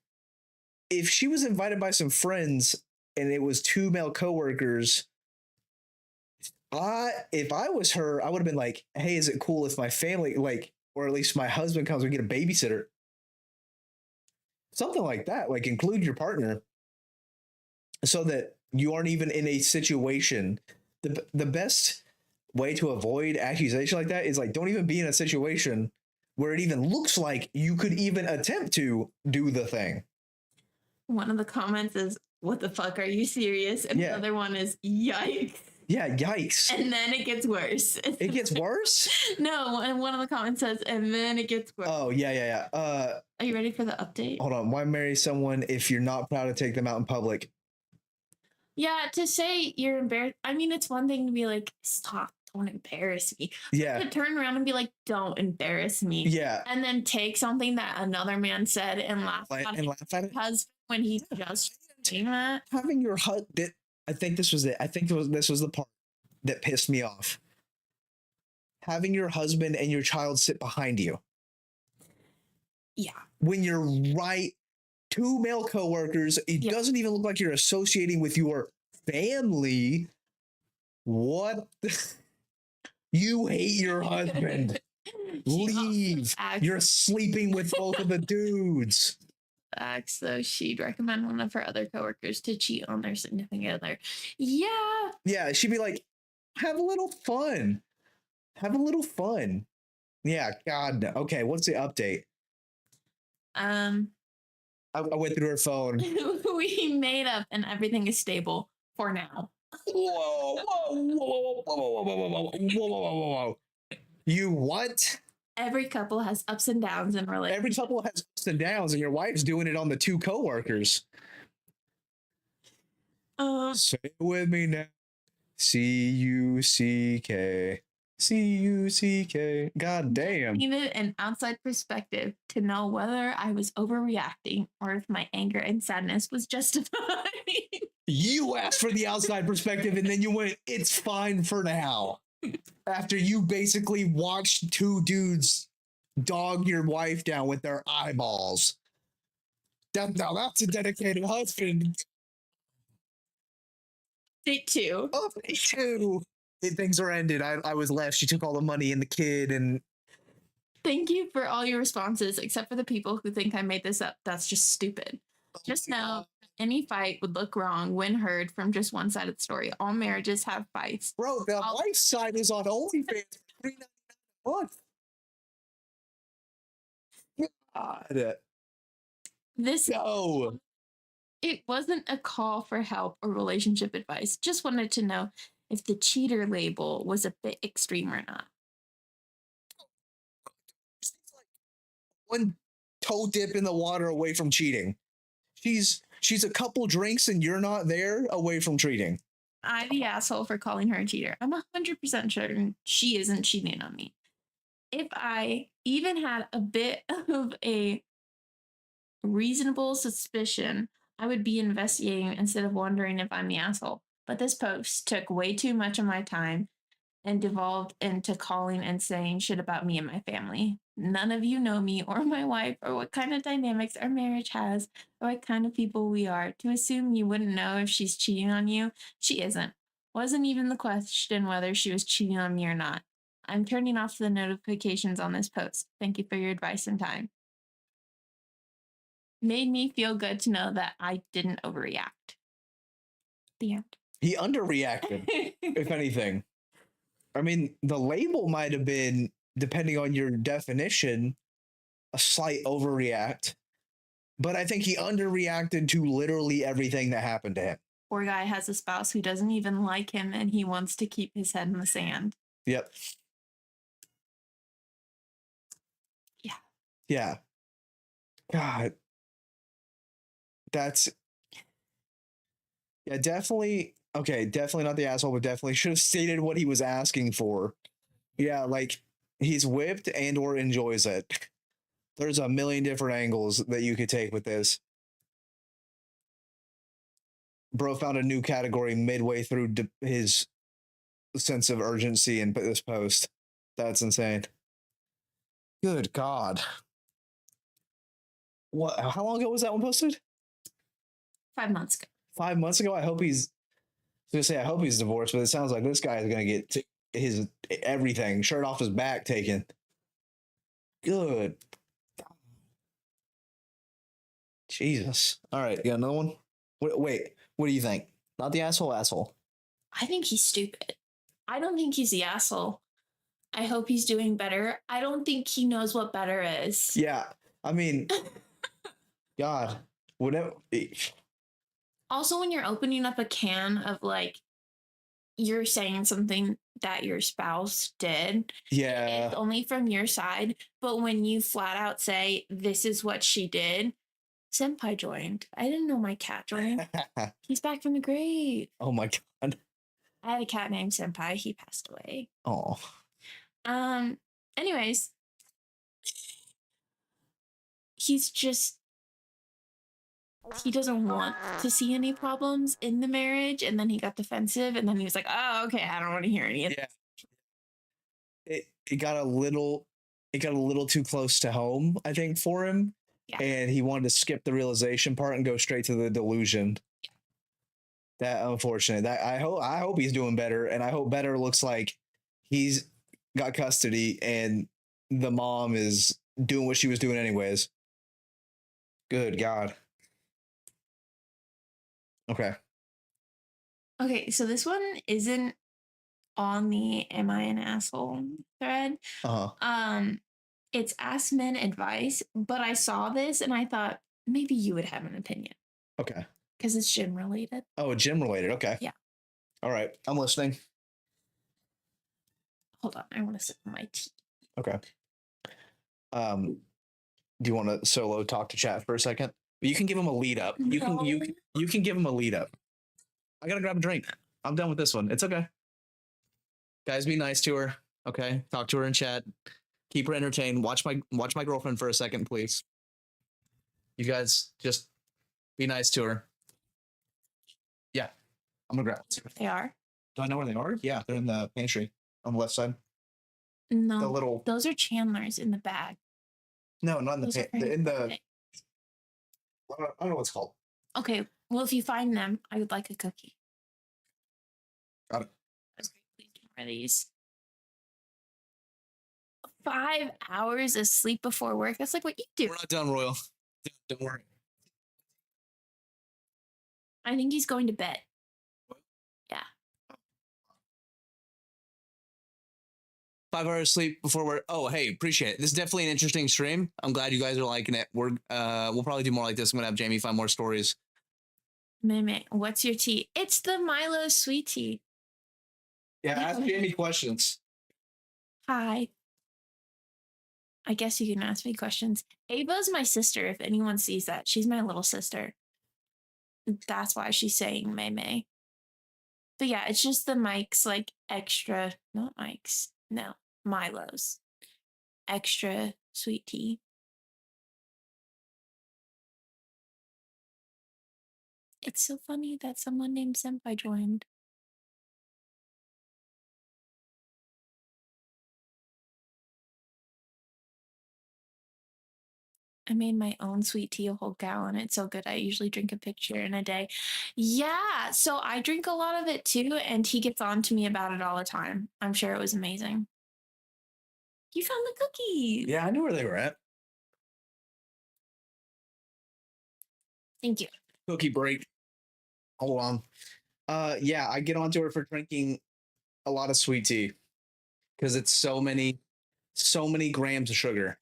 if she was invited by some friends and it was two male coworkers, if I was her, I would have been like, "Hey, is it cool if my family like, or at least my husband comes and get a babysitter?" Something like that. Like include your partner so that you aren't even in a situation. The best way to avoid accusation like that is like don't even be in a situation where it even looks like you could even attempt to do the thing. One of the comments is, "What the fuck? Are you serious?" And Yeah. the other one is, "Yikes." Yeah, yikes. And then it gets worse. It gets worse? No, and one of the comments says, "And then it gets worse." Oh, yeah. Are you ready for the update? Hold on. Why marry someone if you're not proud to take them out in public? Yeah, to say you're embarrassed. I mean, it's one thing to be like, "Stop, don't embarrass me." Yeah. To turn around and be like, "Don't embarrass me." Yeah. And then take something that another man said and laugh And at laugh at it. husband when he's just saying that. Having your husband, I think this was it. I think this was the part that pissed me off. Having your husband and your child sit behind you. Yeah. When you're right, two male coworkers, it doesn't even look like you're associating with your family. What? You hate your husband. Leave. You're sleeping with both of the dudes. So she'd recommend one of her other coworkers to cheat on their significant other. Yeah. Yeah, she'd be like, have a little fun. Have a little fun. Yeah, God. No. Okay, what's the update? I went through her phone. We made up and everything is stable for now. Whoa. You what? Every couple has ups and downs in relationships. Every couple has ups and downs, and your wife's doing it on the two coworkers. Say it with me now. C-U-C-K. C-U-C-K. God damn. I needed an outside perspective to know whether I was overreacting or if my anger and sadness was justified. You asked for the outside perspective and then you went, it's fine for now. After you basically watched two dudes dog your wife down with their eyeballs. Now that's a dedicated husband. Day two. Oh, day two. Things are ended. I was left. She took all the money and the kid and thank you for all your responses, except for the people who think I made this up. That's just stupid. Just know any fight would look wrong when heard from just one side of the story. All marriages have fights. Bro, the wife's side is on OnlyFans for $3.99 a month. God. This No. It wasn't a call for help or relationship advice. Just wanted to know if the cheater label was a bit extreme or not. One toe dip in the water away from cheating. She's a couple drinks and you're not there away from cheating. I'm the asshole for calling her a cheater. I'm 100% certain she isn't cheating on me. If I even had a bit of a reasonable suspicion, I would be investigating instead of wondering if I'm the asshole. But this post took way too much of my time and devolved into calling and saying shit about me and my family. None of you know me or my wife or what kind of dynamics our marriage has or what kind of people we are. To assume you wouldn't know if she's cheating on you, she isn't. Wasn't even the question whether she was cheating on me or not. I'm turning off the notifications on this post. Thank you for your advice and time. Made me feel good to know that I didn't overreact. The end. He underreacted, if anything. I mean, the label might have been, depending on your definition, a slight overreact. But I think he underreacted to literally everything that happened to him. poor guy has a spouse who doesn't even like him and he wants to keep his head in the sand. Yep. Yeah. Yeah. God. That's yeah, definitely okay, definitely not the asshole, but definitely should have stated what he was asking for. Yeah, like he's whipped and or enjoys it. There's a million different angles that you could take with this. Bro found a new category midway through his sense of urgency in this post. That's insane. Good God. What? How long ago was that one posted? 5 months ago. 5 months ago. I hope he's. I was gonna say I hope he's divorced, but it sounds like this guy is gonna get his everything, shirt off his back, taken. Good. Jesus. All right, you got another one? Wait, what do you think? Not the asshole. I think he's stupid. I don't think he's the asshole. I hope he's doing better. I don't think he knows what better is. Yeah, I mean, God, whatever. Also, when you're opening up a can of like, you're saying something that your spouse did, Yeah, it's only from your side. But when you flat out say, this is what she did, Senpai joined. I didn't know my cat joined. He's back from the grave. oh my God. I had a cat named Senpai. He passed away. Oh, Anyways, he's just, he doesn't want to see any problems in the marriage, and then he got defensive, and then he was like, oh, okay, I don't want to hear any of yeah. It got a little too close to home, I think, for him. Yeah. And he wanted to skip the realization part and go straight to the delusion. Yeah. That unfortunate. That I hope he's doing better, and I hope better looks like he's got custody and the mom is doing what she was doing anyways. Good God. Okay. Okay, so this one isn't on the Am I an Asshole thread. Uh-huh. It's Ask Men Advice, but I saw this and I thought maybe you would have an opinion. Okay. Because it's gym related. Oh, gym related. Okay. Yeah. All right. I'm listening. Hold on, I want to sip my tea. Okay. Do you want to solo talk to chat for a second? You can give him a lead up. You can give him a lead up. I gotta grab a drink. I'm done with this one. It's okay. Guys, be nice to her. Okay. Talk to her in chat. Keep her entertained. Watch my girlfriend for a second, please. You guys just be nice to her. Yeah. I'm gonna grab it. They are? Do I know where they are? Yeah, they're in the pantry on the left side. No. The little Those are Chandler's in the bag. No, not in the in the I don't know what it's called. Okay. Well, if you find them, I would like a cookie. Got it. Okay, please do more of these. 5 hours of sleep before work. That's like what you do. We're not done, Royal. Don't worry. I think he's going to bed. Yeah. 5 hours sleep before work. Oh, hey, appreciate it. This is definitely an interesting stream. I'm glad you guys are liking it. We'll probably do more like this. I'm gonna have Jamie find more stories. Meme, what's your tea? It's the Milo sweet tea. Yeah, ask Jamie questions. Hi. I guess you can ask me questions. Ava's my sister, if anyone sees that. She's my little sister. That's why she's saying Meme. But yeah, it's just the Mike's like extra, not Mike's, no, Milo's. Extra sweet tea. It's so funny that someone named Senpai joined. I made my own sweet tea, a whole gallon. It's so good. I usually drink a picture in a day. Yeah, so I drink a lot of it too, and he gets on to me about it all the time. I'm sure it was amazing. You found the cookies. Yeah, I knew where they were at. Thank you. Cookie break. Hold on. Yeah, I get onto her for drinking a lot of sweet tea because it's so many grams of sugar.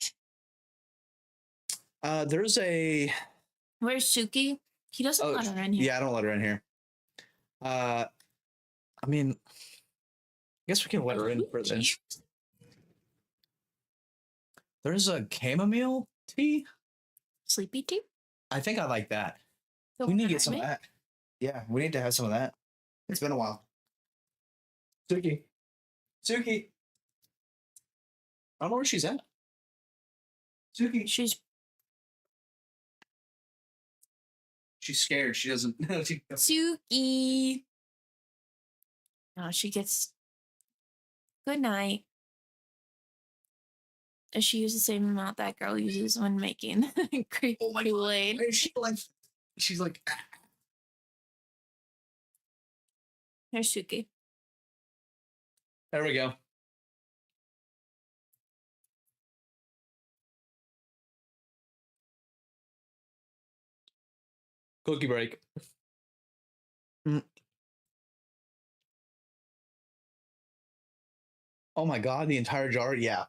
There's a Where's Suki? He doesn't let her in here. Yeah, I don't let her in here. I mean, I guess we can let her in for this. There's a chamomile tea. Sleepy tea? I think I like that. The We need to one get I some of make? that. Yeah, we need to have some of that. It's been a while. Suki. Suki. I don't know where she's at. Suki. She's scared. She doesn't know. Suki. No, she gets good night. Does she use the same amount that girl uses when making grape Kool-Aid? She's like, ah. Here's Suki. There we go. Cookie break. Mm. Oh my god, the entire jar? Yeah.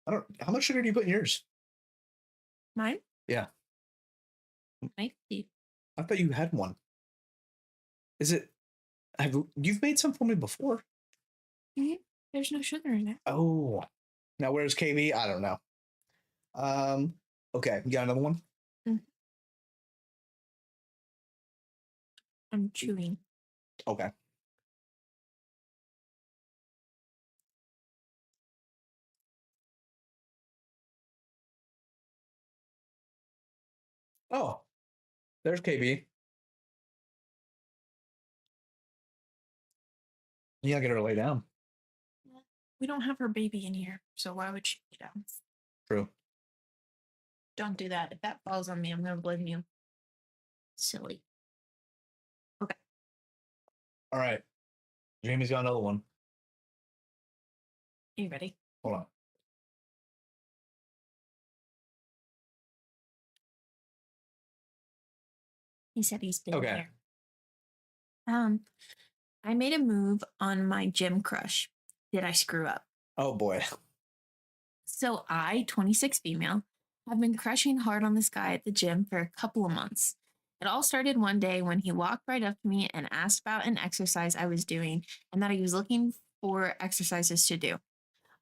I don't. How much sugar do you put in yours? Mine? Yeah. Might be. I thought you had one. Is it? You've made some for me before? Mm-hmm. There's no sugar in it. Oh. Now where's KB? I don't know. Okay, you got another one? I'm chewing. Okay. Oh, there's KB. You gotta get her to lay down. We don't have her baby in here, so why would she be down? True. Don't do that. If that falls on me, I'm gonna blame you. Silly. Okay. All right. Jamie's got another one. Are you ready? Hold on. He said he's been Okay. there. I made a move on my gym crush. Did I screw up? Oh boy. So I, 26 female, have been crushing hard on this guy at the gym for a couple of months. It all started one day when he walked right up to me and asked about an exercise I was doing and that he was looking for exercises to do.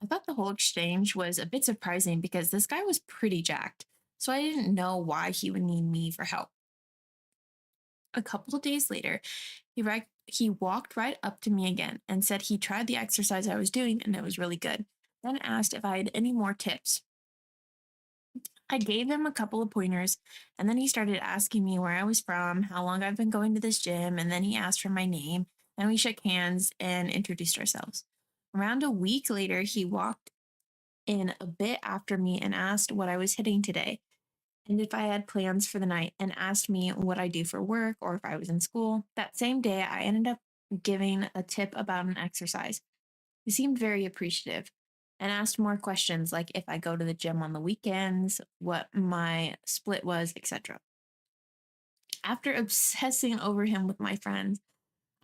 I thought the whole exchange was a bit surprising because this guy was pretty jacked, so I didn't know why he would need me for help. A couple of days later, he walked right up to me again and said he tried the exercise I was doing and it was really good. Then asked if I had any more tips. I gave him a couple of pointers, and then he started asking me where I was from, how long I've been going to this gym, and then he asked for my name, and we shook hands and introduced ourselves. Around a week later, he walked in a bit after me and asked what I was hitting today and if I had plans for the night and asked me what I do for work or if I was in school. That same day, I ended up giving a tip about an exercise. He seemed very appreciative and asked more questions like if I go to the gym on the weekends, what my split was, etc. After obsessing over him with my friends,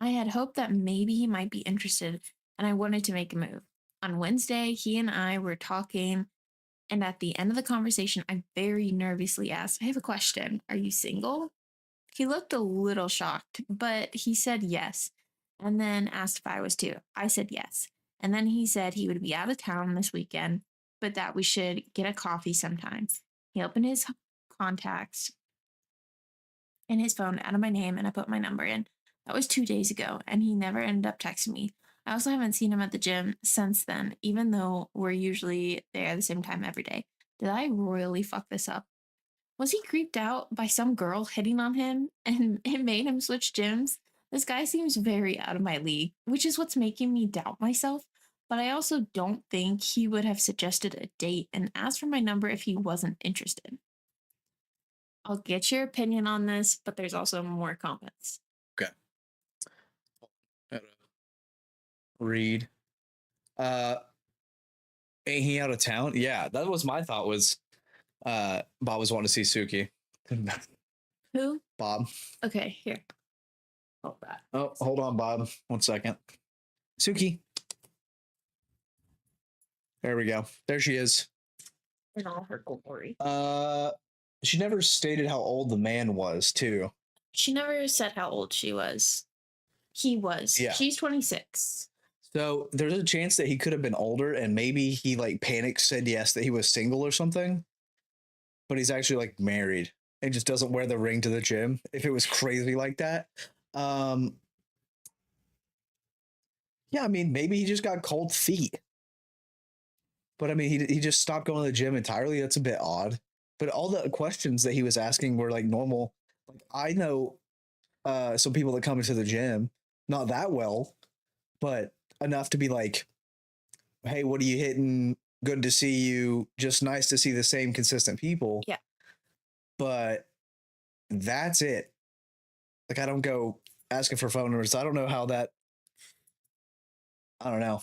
I had hoped that maybe he might be interested and I wanted to make a move. On Wednesday, he and I were talking, and at the end of the conversation, I very nervously asked, I have a question. Are you single? He looked a little shocked, but he said yes, and then asked if I was too. I said yes. And then he said he would be out of town this weekend, but that we should get a coffee sometime. He opened his contacts in his phone, added my name, and I put my number in. That was 2 days ago, and he never ended up texting me. I also haven't seen him at the gym since then, even though we're usually there at the same time every day. Did I royally fuck this up? Was he creeped out by some girl hitting on him and it made him switch gyms? This guy seems very out of my league, which is what's making me doubt myself. But I also don't think he would have suggested a date and asked for my number if he wasn't interested. I'll get your opinion on this, but there's also more comments. Okay. Read. Ain't he out of town? Yeah, that was my thought. Was Bob was wanting to see Suki. Who? Bob. Okay, here. Hold that. Oh, hold on, Bob. 1 second. Suki. There we go. There she is. In all her glory. She never stated how old the man was, too. She never said how old she was. He was. Yeah. She's 26. So there's a chance that he could have been older and maybe he like panicked, said yes, that he was single or something, but he's actually like married and just doesn't wear the ring to the gym. If it was crazy like that. Um, yeah, I mean, maybe he just got cold feet. But I mean, he just stopped going to the gym entirely. That's a bit odd. But all the questions that he was asking were like normal. Like I know some people that come into the gym, not that well, but enough to be like, "Hey, what are you hitting? Good to see you. Just nice to see the same consistent people." Yeah. But that's it. Like I don't go asking for phone numbers. I don't know how that. I don't know.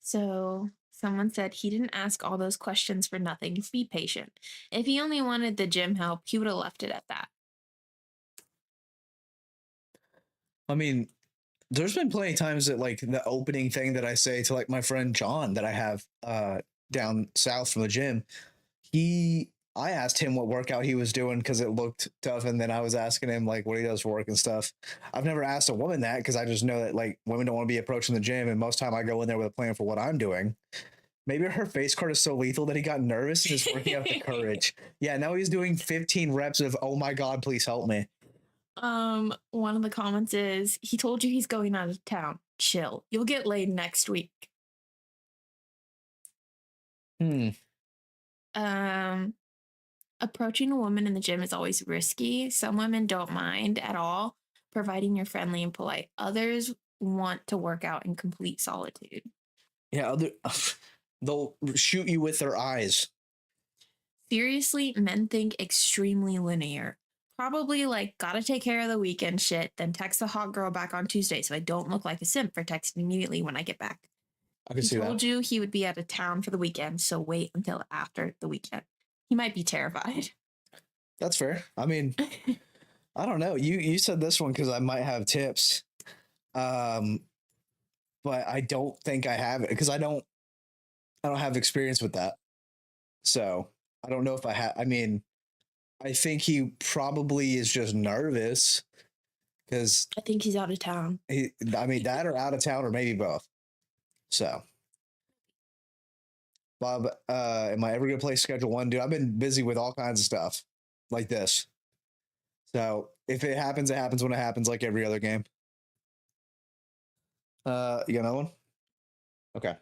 So someone said he didn't ask all those questions for nothing. Be patient. If he only wanted the gym help, he would have left it at that. I mean, there's been plenty of times that like the opening thing that I say to like my friend John that I have down south from the gym, I asked him what workout he was doing because it looked tough, and then I was asking him like what he does for work and stuff. I've never asked a woman that because I just know that like women don't want to be approaching the gym, and most time I go in there with a plan for what I'm doing. Maybe her face card is so lethal that he got nervous and is working out the courage. Yeah, now he's doing 15 reps of oh my god, please help me. One of the comments is he told you he's going out of town. Chill. You'll get laid next week. Hmm. Um, Approaching a woman in the gym is always risky. Some women don't mind at all, providing you're friendly and polite. Others want to work out in complete solitude. Yeah, other they'll shoot you with their eyes. Seriously, men think extremely linear. Probably like, gotta take care of the weekend shit, then text the hot girl back on Tuesday so I don't look like a simp for texting immediately when I get back. I can He see told that. you he would be out of town for the weekend, so wait until after the weekend. He might be terrified. That's fair. I mean, I don't know. You said this one because I might have tips. Um, but I don't think I have it because I don't have experience with that. So I don't know if I have. I mean, I think he probably is just nervous because I think he's out of town. I mean, that or out of town or maybe both. So, Bob, am I ever gonna play Schedule One, dude? I've been busy with all kinds of stuff like this. So if it happens, it happens when it happens, like every other game. You got another one? Okay.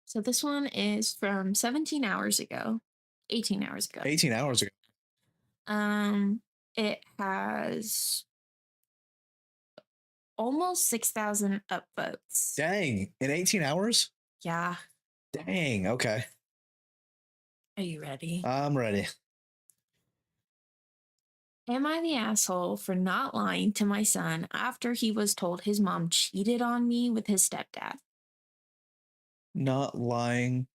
So this one is from 17 hours ago, 18 hours ago. 18 hours ago. It has almost 6,000 upvotes. Dang, in 18 hours? Yeah. Dang, okay. Are you ready? I'm ready. Am I the asshole for not lying to my son after he was told his mom cheated on me with his stepdad? Not lying.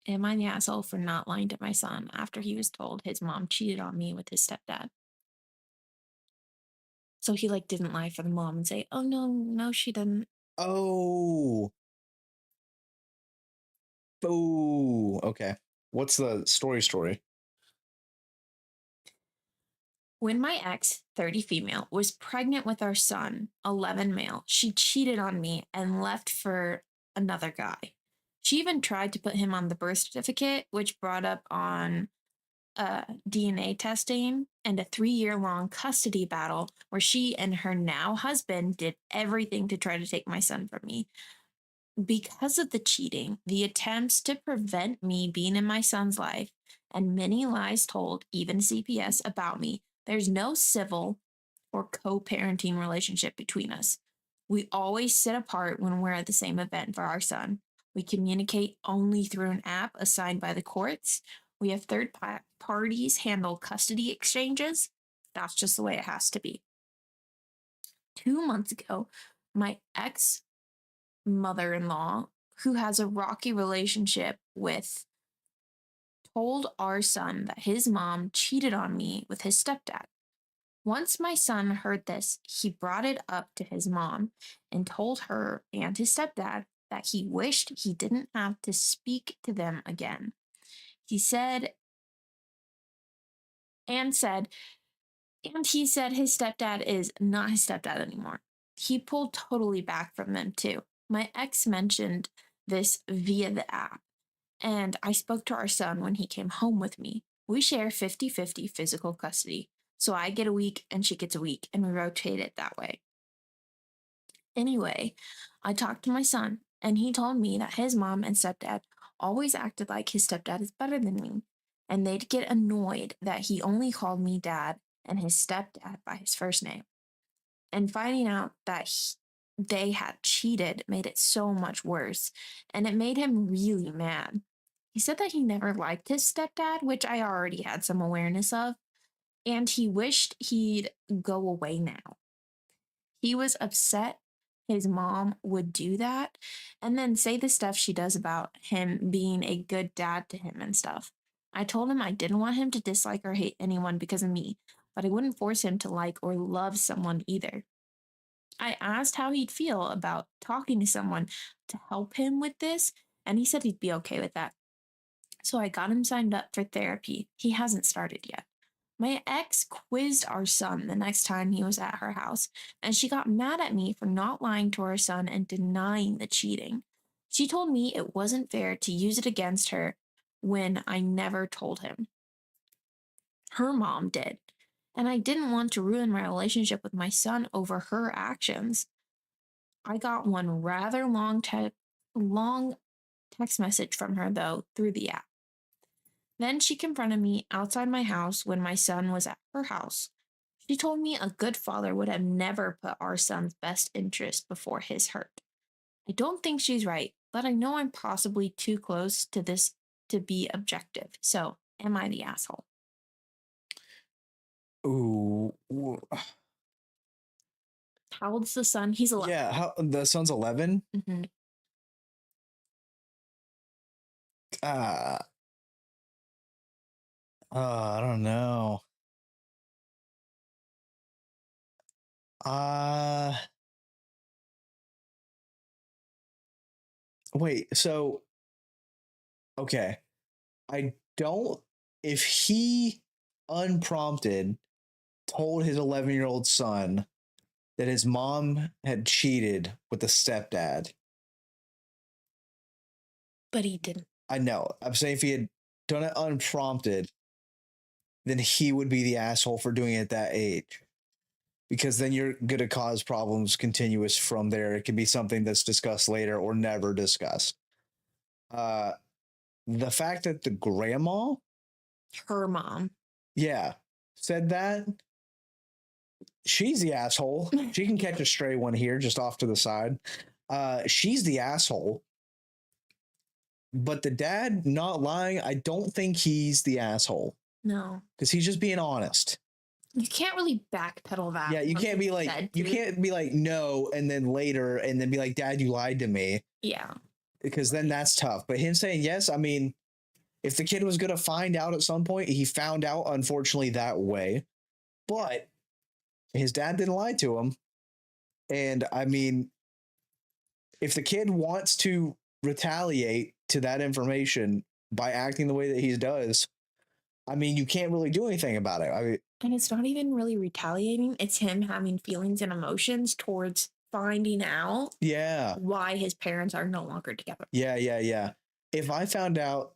Am I the asshole for not lying to my son after he was told his mom cheated on me with his stepdad? So he like didn't lie for the mom and say, "Oh no, no, she didn't." Oh. Oh, okay. What's the story? When my ex, 30 female, was pregnant with our son, 11 male, she cheated on me and left for another guy. She even tried to put him on the birth certificate, which brought up on DNA testing and a 3-year long custody battle where she and her now husband did everything to try to take my son from me. Because of the cheating, the attempts to prevent me being in my son's life, and many lies told, even CPS, about me, there's no civil or co parenting relationship between us. We always sit apart when we're at the same event for our son. We communicate only through an app assigned by the courts. We have third parties handle custody exchanges. That's just the way it has to be. 2 months ago, my ex mother in law, who has a rocky relationship with, told our son that his mom cheated on me with his stepdad. Once my son heard this, he brought it up to his mom and told her and his stepdad that he wished he didn't have to speak to them again. He said, and said, and he said his stepdad is not his stepdad anymore. He pulled totally back from them too. My ex mentioned this via the app, and I spoke to our son when he came home with me. We share 50-50 physical custody. So I get a week and she gets a week, and we rotate it that way. Anyway, I talked to my son, and he told me that his mom and stepdad always acted like his stepdad is better than me, and they'd get annoyed that he only called me dad and his stepdad by his first name. And finding out that they had cheated made it so much worse, and it made him really mad. He said that he never liked his stepdad, which I already had some awareness of, and he wished he'd go away now. He was upset his mom would do that and then say the stuff she does about him being a good dad to him and stuff. I told him I didn't want him to dislike or hate anyone because of me, but I wouldn't force him to like or love someone either. I asked how he'd feel about talking to someone to help him with this, and he said he'd be okay with that. So I got him signed up for therapy. He hasn't started yet. My ex quizzed our son the next time he was at her house, and she got mad at me for not lying to our son and denying the cheating. She told me it wasn't fair to use it against her when I never told him. Her mom did, and I didn't want to ruin my relationship with my son over her actions. I got one rather long text message from her though through the app. Then she confronted me outside my house when my son was at her house. She told me a good father would have never put our son's best interest before his hurt. I don't think she's right, but I know I'm possibly too close to this to be objective. So, am I the asshole? Ooh. How old's the son? He's 11. Yeah, the son's 11? Mm-hmm. Uh, I don't know. Uh, Wait, so okay. I don't if he unprompted told his 11-year-old son that his mom had cheated with the stepdad. But he didn't. I know. I'm saying if he had done it unprompted, then he would be the asshole for doing it at that age. Because then you're going to cause problems continuous from there. It could be something that's discussed later or never discussed. The fact that the grandma, Her mom, yeah, said that, she's the asshole. She can catch a stray one here just off to the side. She's the asshole. But the dad not lying, I don't think he's the asshole. No. Because he's just being honest. You can't really backpedal that. Yeah, you can't be like, no, and then later, and then be like, Dad, you lied to me. Yeah. Because then that's tough. But him saying yes, I mean, if the kid was going to find out at some point, he found out, unfortunately, that way. But his dad didn't lie to him. And I mean, if the kid wants to retaliate to that information by acting the way that he does, I mean, you can't really do anything about it. I mean, and it's not even really retaliating. It's him having feelings and emotions towards finding out why his parents are no longer together. Yeah. If I found out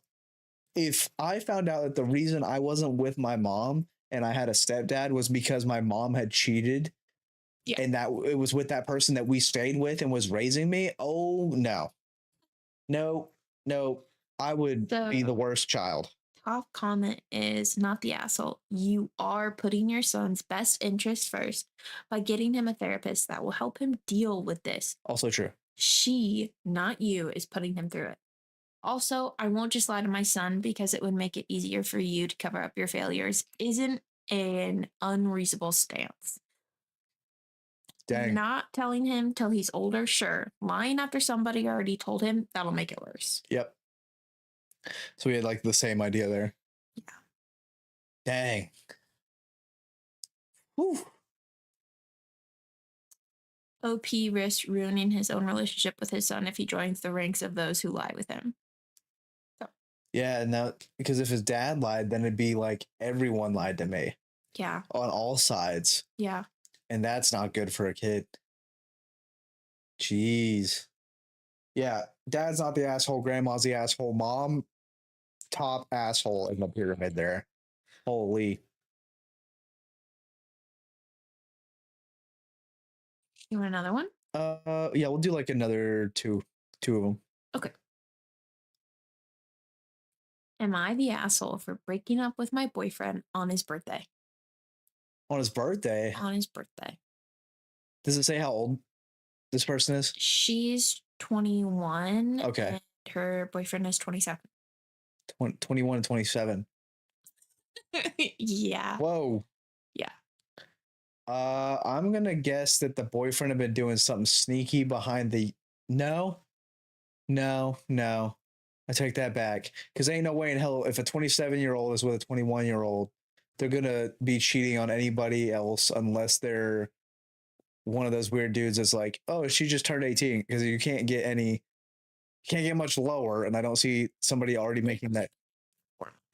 that the reason I wasn't with my mom and I had a stepdad was because my mom had cheated, and that it was with that person that we stayed with and was raising me, oh no, I would be the worst child. Top comment is not the asshole. You are putting your son's best interest first by getting him a therapist that will help him deal with this. Also true. She, not you, is putting him through it. Also, I won't just lie to my son because it would make it easier for you to cover up your failures. Isn't an unreasonable stance. Dang. Not telling him till he's older, sure. Lying after somebody already told him, that'll make it worse. Yep. So we had like the same idea there. Yeah. Dang. Whew. OP risks ruining his own relationship with his son if he joins the ranks of those who lie with him. So. Yeah, no, because if his dad lied, then it'd be like everyone lied to me Yeah. on all sides, Yeah. and that's not good for a kid. Jeez. Yeah, dad's not the asshole, grandma's the asshole, mom, top asshole in the pyramid there. Holy. You want another one? Yeah, we'll do like another two of them. Okay. Am I the asshole for breaking up with my boyfriend on his birthday? On his birthday. On his birthday. Does it say how old this person is? She's 21. Okay. And her boyfriend is 27. 21 and 27. Yeah. Whoa. Yeah. I'm gonna guess that the boyfriend had been doing something sneaky behind the. No, no. I take that back because ain't no way in hell if a 27-year-old is with a 21-year-old, they're gonna be cheating on anybody else unless they're one of those weird dudes that's like, oh, she just turned 18 because you can't get much lower, and I don't see somebody already making that.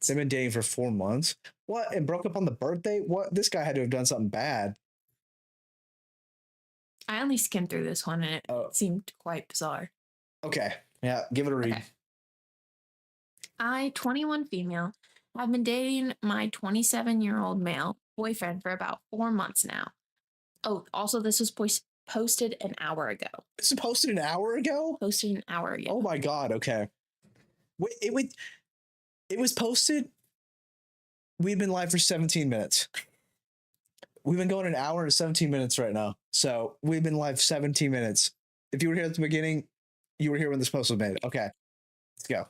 They've been dating for 4 months. What? And broke up on the birthday? What? This guy had to have done something bad. I only skimmed through this one and it seemed quite bizarre. Okay. Yeah, give it a read. Okay. I, 21 female, have been dating my 27-year-old male boyfriend for about 4 months now. Oh, also, this was posted an hour ago. This was posted an hour ago? Posted an hour ago. Oh my God. Okay. Wait, it was posted. We've been live for 17 minutes. We've been going an hour and 17 minutes right now. So we've been live 17 minutes. If you were here at the beginning, you were here when this post was made. Okay. Let's go.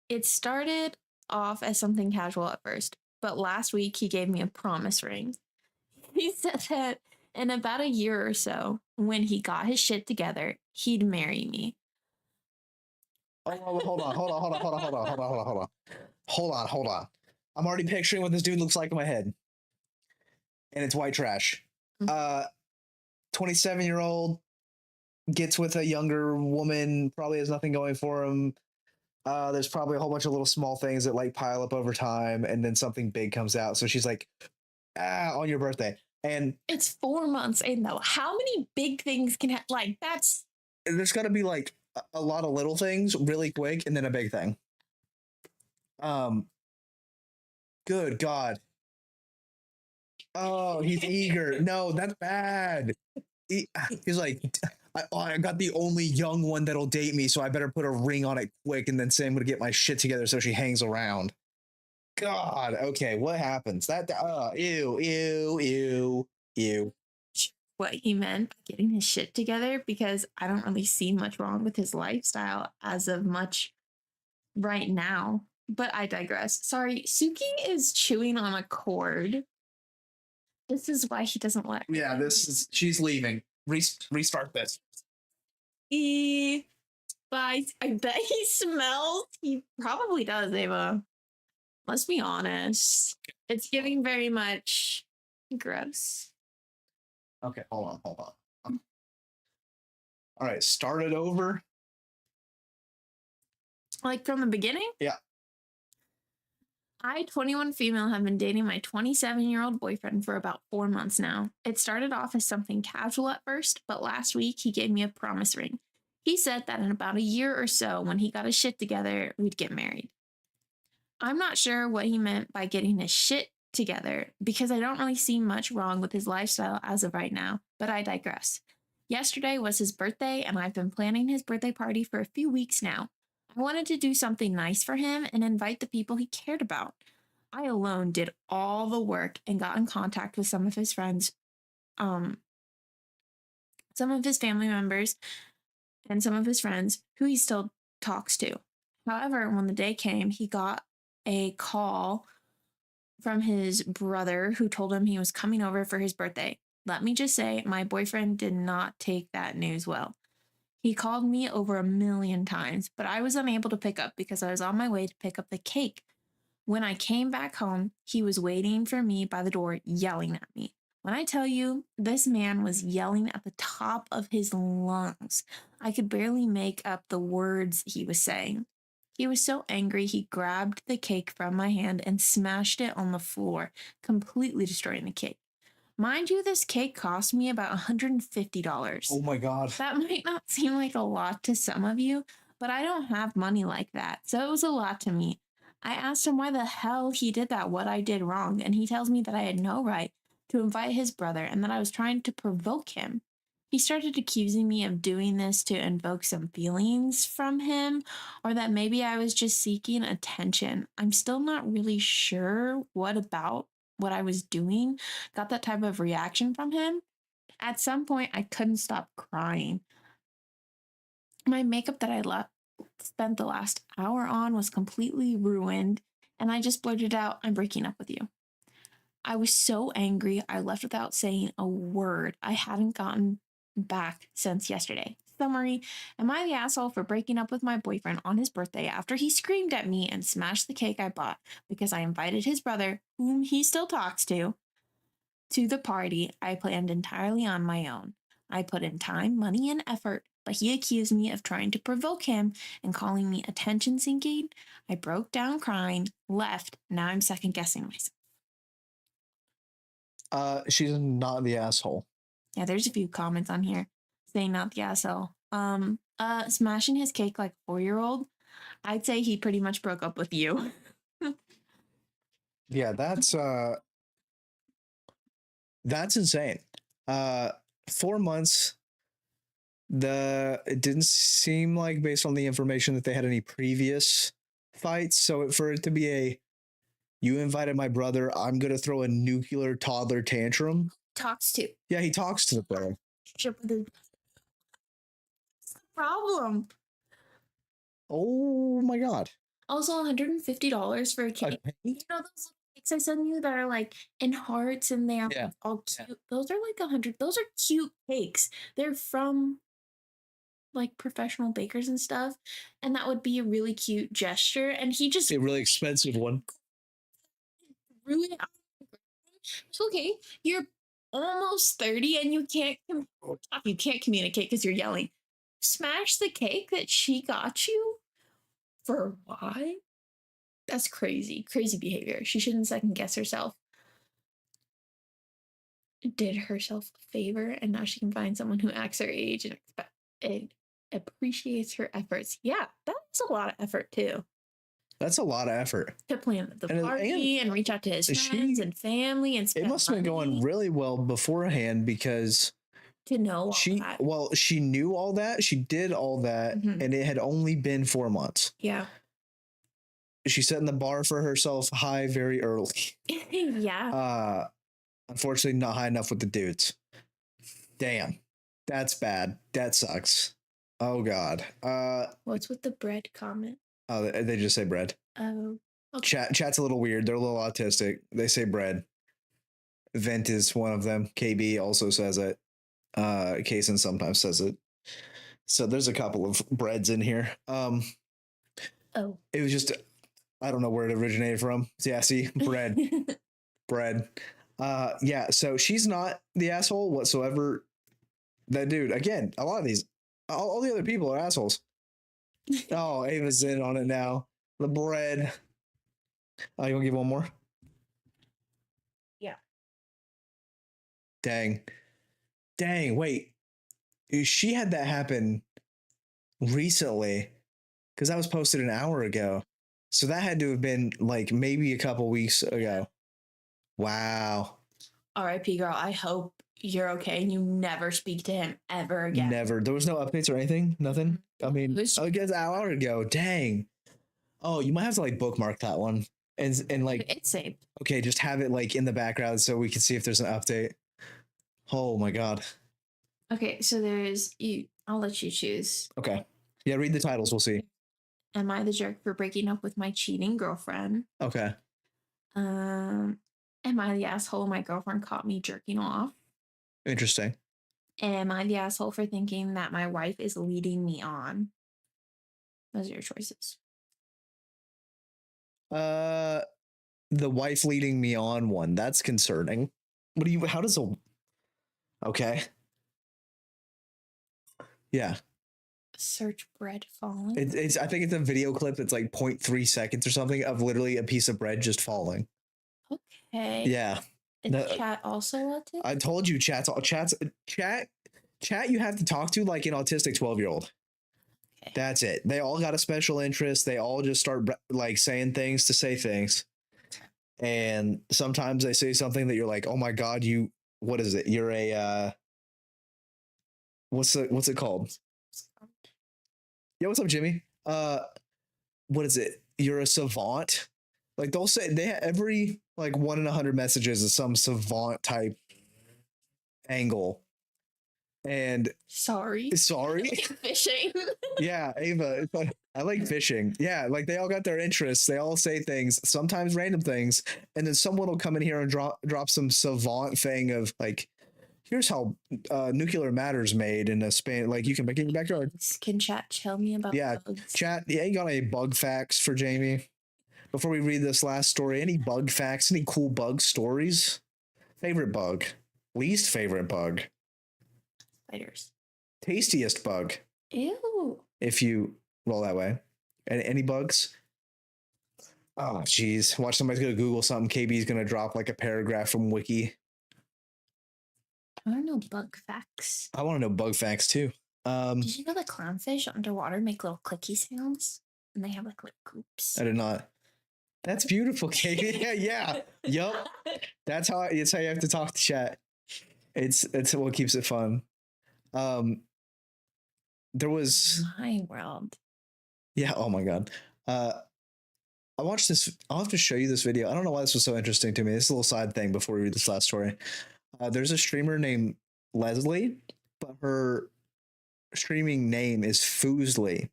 It started off as something casual at first, but last week he gave me a promise ring. He said that in about a year or so, when he got his shit together, he'd marry me. Oh, hold on. I'm already picturing what this dude looks like in my head. And it's white trash. 27-year-old gets with a younger woman, probably has nothing going for him. There's probably a whole bunch of little small things that like pile up over time, and then something big comes out. So she's like, on your birthday. And it's 4 months in though. How many big things can like that's there's gotta be like a lot of little things really quick and then a big thing. Good God. Oh, he's eager. No, that's bad. He's like, I got the only young one that'll date me, so I better put a ring on it quick and then say I'm gonna get my shit together so she hangs around. God, okay, what happens? Ew. What he meant by getting his shit together, because I don't really see much wrong with his lifestyle as of much right now. But I digress. Sorry, Suki is chewing on a cord. This is why he doesn't let her. Yeah, she's leaving. Restart this. Bye. I bet he smells. He probably does, Ava. Let's be honest. It's giving very much gross. Okay, hold on. All right, start it over. Like from the beginning? Yeah. I, 21 female, have been dating my 27-year-old boyfriend for about 4 months now. It started off as something casual at first, but last week he gave me a promise ring. He said that in about a year or so, when he got his shit together, we'd get married. I'm not sure what he meant by getting his shit together, because I don't really see much wrong with his lifestyle as of right now, but I digress. Yesterday was his birthday, and I've been planning his birthday party for a few weeks now. I wanted to do something nice for him and invite the people he cared about. I alone did all the work and got in contact with some of his friends, some of his family members, and some of his friends who he still talks to. However, when the day came, he got a call from his brother who told him he was coming over for his birthday. Let me just say, my boyfriend did not take that news well. He called me over 1,000,000 times, but I was unable to pick up because I was on my way to pick up the cake. When I came back home, he was waiting for me by the door, yelling at me. When I tell you, this man was yelling at the top of his lungs. I could barely make up the words he was saying. He was so angry he grabbed the cake from my hand and smashed it on the floor, completely destroying the cake. Mind you, this cake cost me about $150. Oh my God. That might not seem like a lot to some of you, but I don't have money like that, so it was a lot to me. I asked him why the hell he did that, what I did wrong, and he tells me that I had no right to invite his brother and that I was trying to provoke him. He started accusing me of doing this to invoke some feelings from him, or that maybe I was just seeking attention. I'm still not really sure what about what I was doing got that type of reaction from him. At some point, I couldn't stop crying. My makeup that spent the last hour on was completely ruined, and I just blurted out, "I'm breaking up with you." I was so angry, I left without saying a word. I hadn't gotten back since yesterday. Summary: am I the asshole for breaking up with my boyfriend on his birthday after he screamed at me and smashed the cake I bought because I invited his brother, whom he still talks to the party I planned entirely on my own? I put in time, money, and effort, but he accused me of trying to provoke him and calling me attention seeking. I broke down crying, left. Now I'm second guessing myself. She's not the asshole. Yeah, there's a few comments on here saying not the asshole. Smashing his cake like a 4-year-old. I'd say he pretty much broke up with you. Yeah, that's insane. 4 months. It didn't seem like, based on the information, that they had any previous fights. So for it to be you invited my brother, I'm gonna throw a nuclear toddler tantrum. Talks to. Yeah, he talks to the brother. What's the problem? Oh my God. Also, $150 for a cake. You know those cakes I send you that are like in hearts and they are all cute? Yeah. Those are like 100. Those are cute cakes. They're from like professional bakers and stuff, and that would be a really cute gesture. And he just a really expensive one. Really, it's okay. You're almost 30 and you can't communicate because you're yelling. Smash the cake that she got you for why? That's crazy behavior. She shouldn't second guess herself. Did herself a favor, and now she can find someone who acts her age and appreciates her efforts. Yeah, that's a lot of effort too. That's a lot of effort to plan the party and reach out to his friends and family and spend it must have been going really well beforehand, because to know she knew all that, she did all that, and it had only been 4 months. Yeah. She's setting the bar for herself high very early. Yeah. Unfortunately, not high enough with the dudes. Damn. That's bad. That sucks. Oh God. What's with the bread comment? Oh, they just say bread. Oh. Okay. Chat's a little weird. They're a little autistic. They say bread. Vent is one of them. KB also says it. Kaysen sometimes says it. So there's a couple of breads in here. It was just, I don't know where it originated from. Yeah, see, bread. Bread. Yeah, so she's not the asshole whatsoever. That dude, again, a lot of these, all the other people are assholes. Oh, Ava's in on it now. The bread. Oh, you want to give one more? Yeah. Dang, wait. She had that happen recently, because that was posted an hour ago. So that had to have been like maybe a couple weeks ago. Wow. R.I.P. girl. I hope you're okay and you never speak to him ever again. Never. There was no updates or anything? Nothing? I mean, I guess an hour ago. Dang. Oh, you might have to like bookmark that one and like it's saved. Okay, just have it like in the background so we can see if there's an update. Oh my God. Okay, so there's you. I'll let you choose. Okay. Yeah, read the titles. We'll see. Am I the jerk for breaking up with my cheating girlfriend? Okay. Am I the asshole my girlfriend caught me jerking off? Interesting. Am I the asshole for thinking that my wife is leading me on? Those are your choices. The wife leading me on one. That's concerning. How does okay. Yeah. Search bread falling. It's I think it's a video clip that's like 0.3 seconds or something of literally a piece of bread just falling. Okay. Yeah. Is No, chat also autistic? I told you chat you have to talk to like an autistic 12-year-old. Okay. That's it. They all got a special interest. They all just start like saying things to say things. And sometimes they say something that you're like, "Oh my god, what is it? You're a what's it called?" Yeah, what's up, Jimmy? What is it? You're a savant. Like they'll say every like 1 in 100 messages is some savant type angle. And sorry. Fishing. Yeah, Ava. I like fishing. Yeah, like they all got their interests. They all say things, sometimes random things, and then someone will come in here and drop some savant thing of like, here's how nuclear matter's made in a span. Like you can make it in your backyard. Can chat tell me about bugs? Chat. Yeah, you got any bug facts for Jamie? Before we read this last story, any bug facts? Any cool bug stories? Favorite bug? Least favorite bug? Spiders. Tastiest bug? Ew. If you roll that way. Any bugs? Oh, geez. Watch somebody's going to Google something. KB's going to drop like a paragraph from Wiki. I want to know bug facts. I want to know bug facts too. Did you know that clownfish underwater make little clicky sounds? And they have like coops. I did not. That's beautiful, KB. Yeah. Yup. That's how you have to talk to chat. It's what keeps it fun. There was my world. Yeah, oh my god. I watched this. I'll have to show you this video. I don't know why this was so interesting to me. This is a little side thing before we read this last story. There's a streamer named Leslie, but her streaming name is Foozly.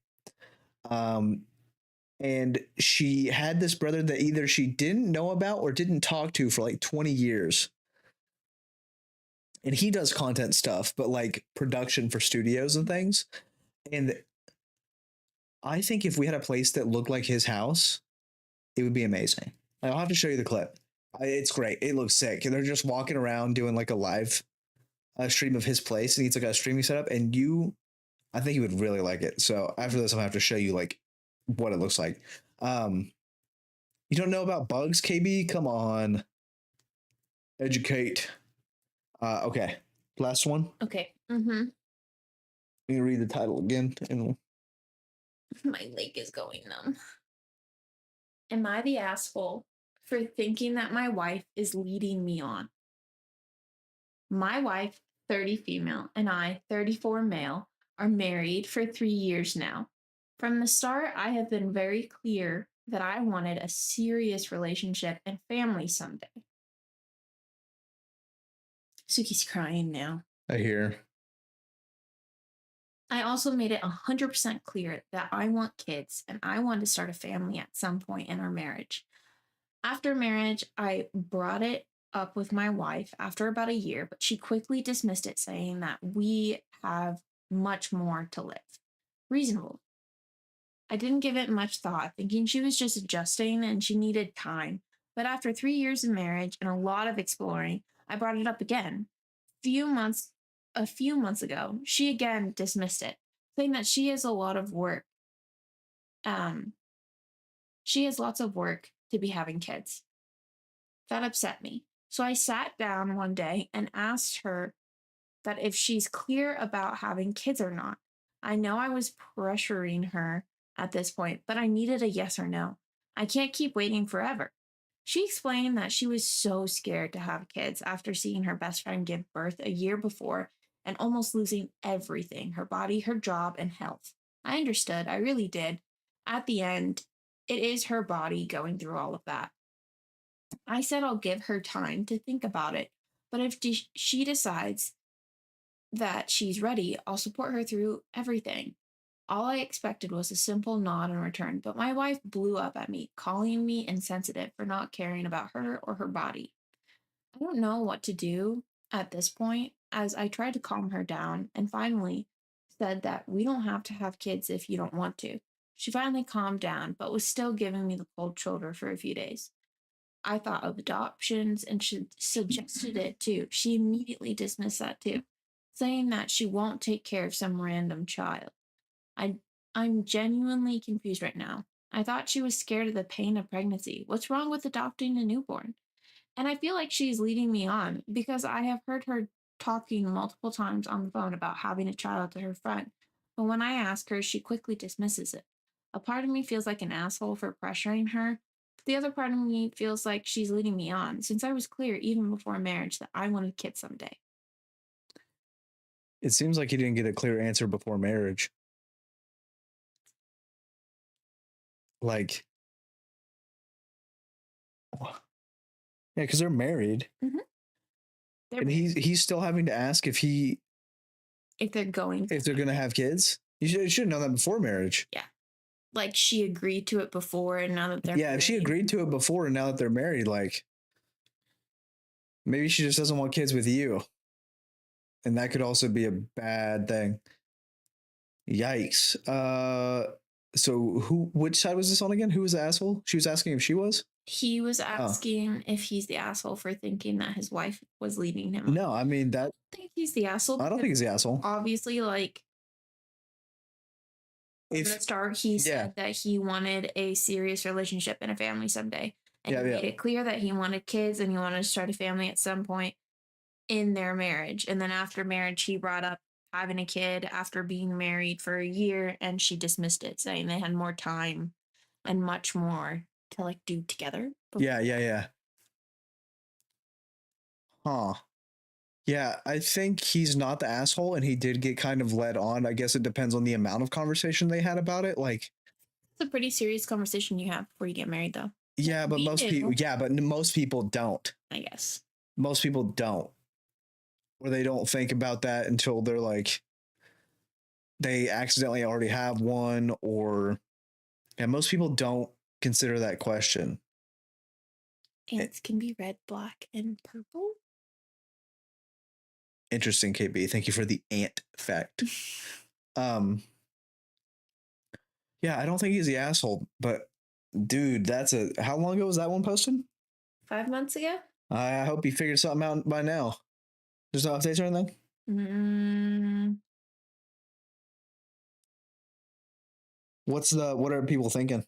And she had this brother that either she didn't know about or didn't talk to for like 20 years. And he does content stuff, but like production for studios and things. And I think if we had a place that looked like his house, it would be amazing. I'll have to show you the clip. It's great. It looks sick. And they're just walking around doing like a live stream of his place. And he's like a streaming setup. And I think you would really like it. So after this, I'm gonna have to show you like what it looks like. You don't know about bugs, KB? Come on. Educate. Okay. Last one. Okay. Mm-hmm. You can read the title again. And my leg is going numb. Am I the asshole for thinking that my wife is leading me on? My wife, 30 female, and I, 34 male, are married for 3 years now. From the start, I have been very clear that I wanted a serious relationship and family someday. Suki's crying now. I hear. I also made it 100% clear that I want kids and I want to start a family at some point in our marriage. After marriage, I brought it up with my wife after about a year, but she quickly dismissed it, saying that we have much more to live. Reasonable. I didn't give it much thought, thinking she was just adjusting and she needed time. But after 3 years of marriage and a lot of exploring, I brought it up again. A few months ago, she again dismissed it, saying that she has a lot of work. She has lots of work to be having kids. That upset me. So I sat down one day and asked her that if she's clear about having kids or not. I know I was pressuring her at this point, but I needed a yes or no. I can't keep waiting forever. She explained that she was so scared to have kids after seeing her best friend give birth a year before and almost losing everything, her body, her job, and health. I understood. I really did. At the end, it is her body going through all of that. I said I'll give her time to think about it, but if she decides that she's ready, I'll support her through everything. All I expected was a simple nod in return, but my wife blew up at me, calling me insensitive for not caring about her or her body. I don't know what to do at this point, as I tried to calm her down and finally said that we don't have to have kids if you don't want to. She finally calmed down, but was still giving me the cold shoulder for a few days. I thought of adoptions and she suggested it too. She immediately dismissed that too, saying that she won't take care of some random child. I I'm genuinely confused right now. I thought she was scared of the pain of pregnancy. What's wrong with adopting a newborn? And I feel like she's leading me on because I have heard her talking multiple times on the phone about having a child to her friend. But when I ask her, she quickly dismisses it. A part of me feels like an asshole for pressuring her. But the other part of me feels like she's leading me on, since I was clear even before marriage that I wanted kids someday. It seems like you didn't get a clear answer before marriage. Like, yeah, because they're married, Mm-hmm. They're and married. he's still having to ask if they're going if they're gonna have kids. You should know that before marriage. Yeah. Like she agreed to it before, and now that they're Yeah, if she married, agreed to it before, and now that they're married, like maybe she just doesn't want kids with you, and that could also be a bad thing. Yikes. So which side was this on again? Who was the asshole? She was asking if she was? he was asking if he's the asshole for thinking that his wife was leading him on. No, I mean that. I don't think he's the asshole. I don't think he's the asshole. Obviously, like from the start, he said that he wanted a serious relationship and a family someday. And he made it clear that he wanted kids and he wanted to start a family at some point in their marriage. And then after marriage, he brought up having a kid after being married for a year, and she dismissed it, saying they had more time and much more to like do together. Yeah. Huh. Yeah, I think he's not the asshole, and he did get kind of led on. I guess it depends on the amount of conversation they had about it. Like, it's a pretty serious conversation you have before you get married, though. Yeah, but most people. Yeah, but most people don't. I guess most people don't, or they don't think about that until they're like, they accidentally already have one, or yeah, most people don't consider that question. Ants can be red, black, and purple. Interesting, KB. Thank you for the ant fact. Yeah, I don't think he's the asshole, but dude, how long ago was that one posted? 5 months ago. I hope he figured something out by now. There's no updates or anything. What are people thinking?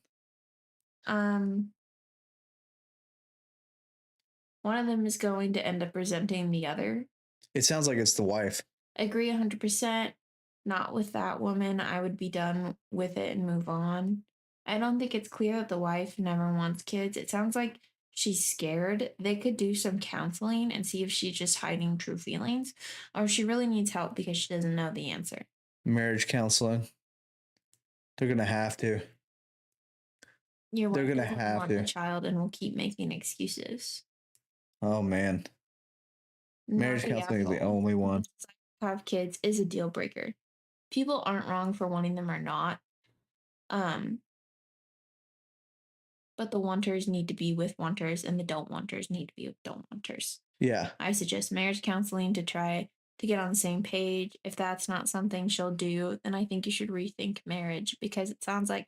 One of them is going to end up resenting the other. It sounds like it's the wife. Agree 100%. Not with that woman. I would be done with it and move on. I don't think it's clear that the wife never wants kids. It sounds like she's scared. They could do some counseling and see if she's just hiding true feelings, or if she really needs help because she doesn't know the answer. Marriage counseling. They're gonna have to. They're gonna have to. A child and will keep making excuses. Oh man. Marriage counseling is the only one. Have kids is a deal breaker. People aren't wrong for wanting them or not. But the wanters need to be with wanters, and the don't wanters need to be with don't wanters. Yeah. I suggest marriage counseling to try to get on the same page. If that's not something she'll do, then I think you should rethink marriage, because it sounds like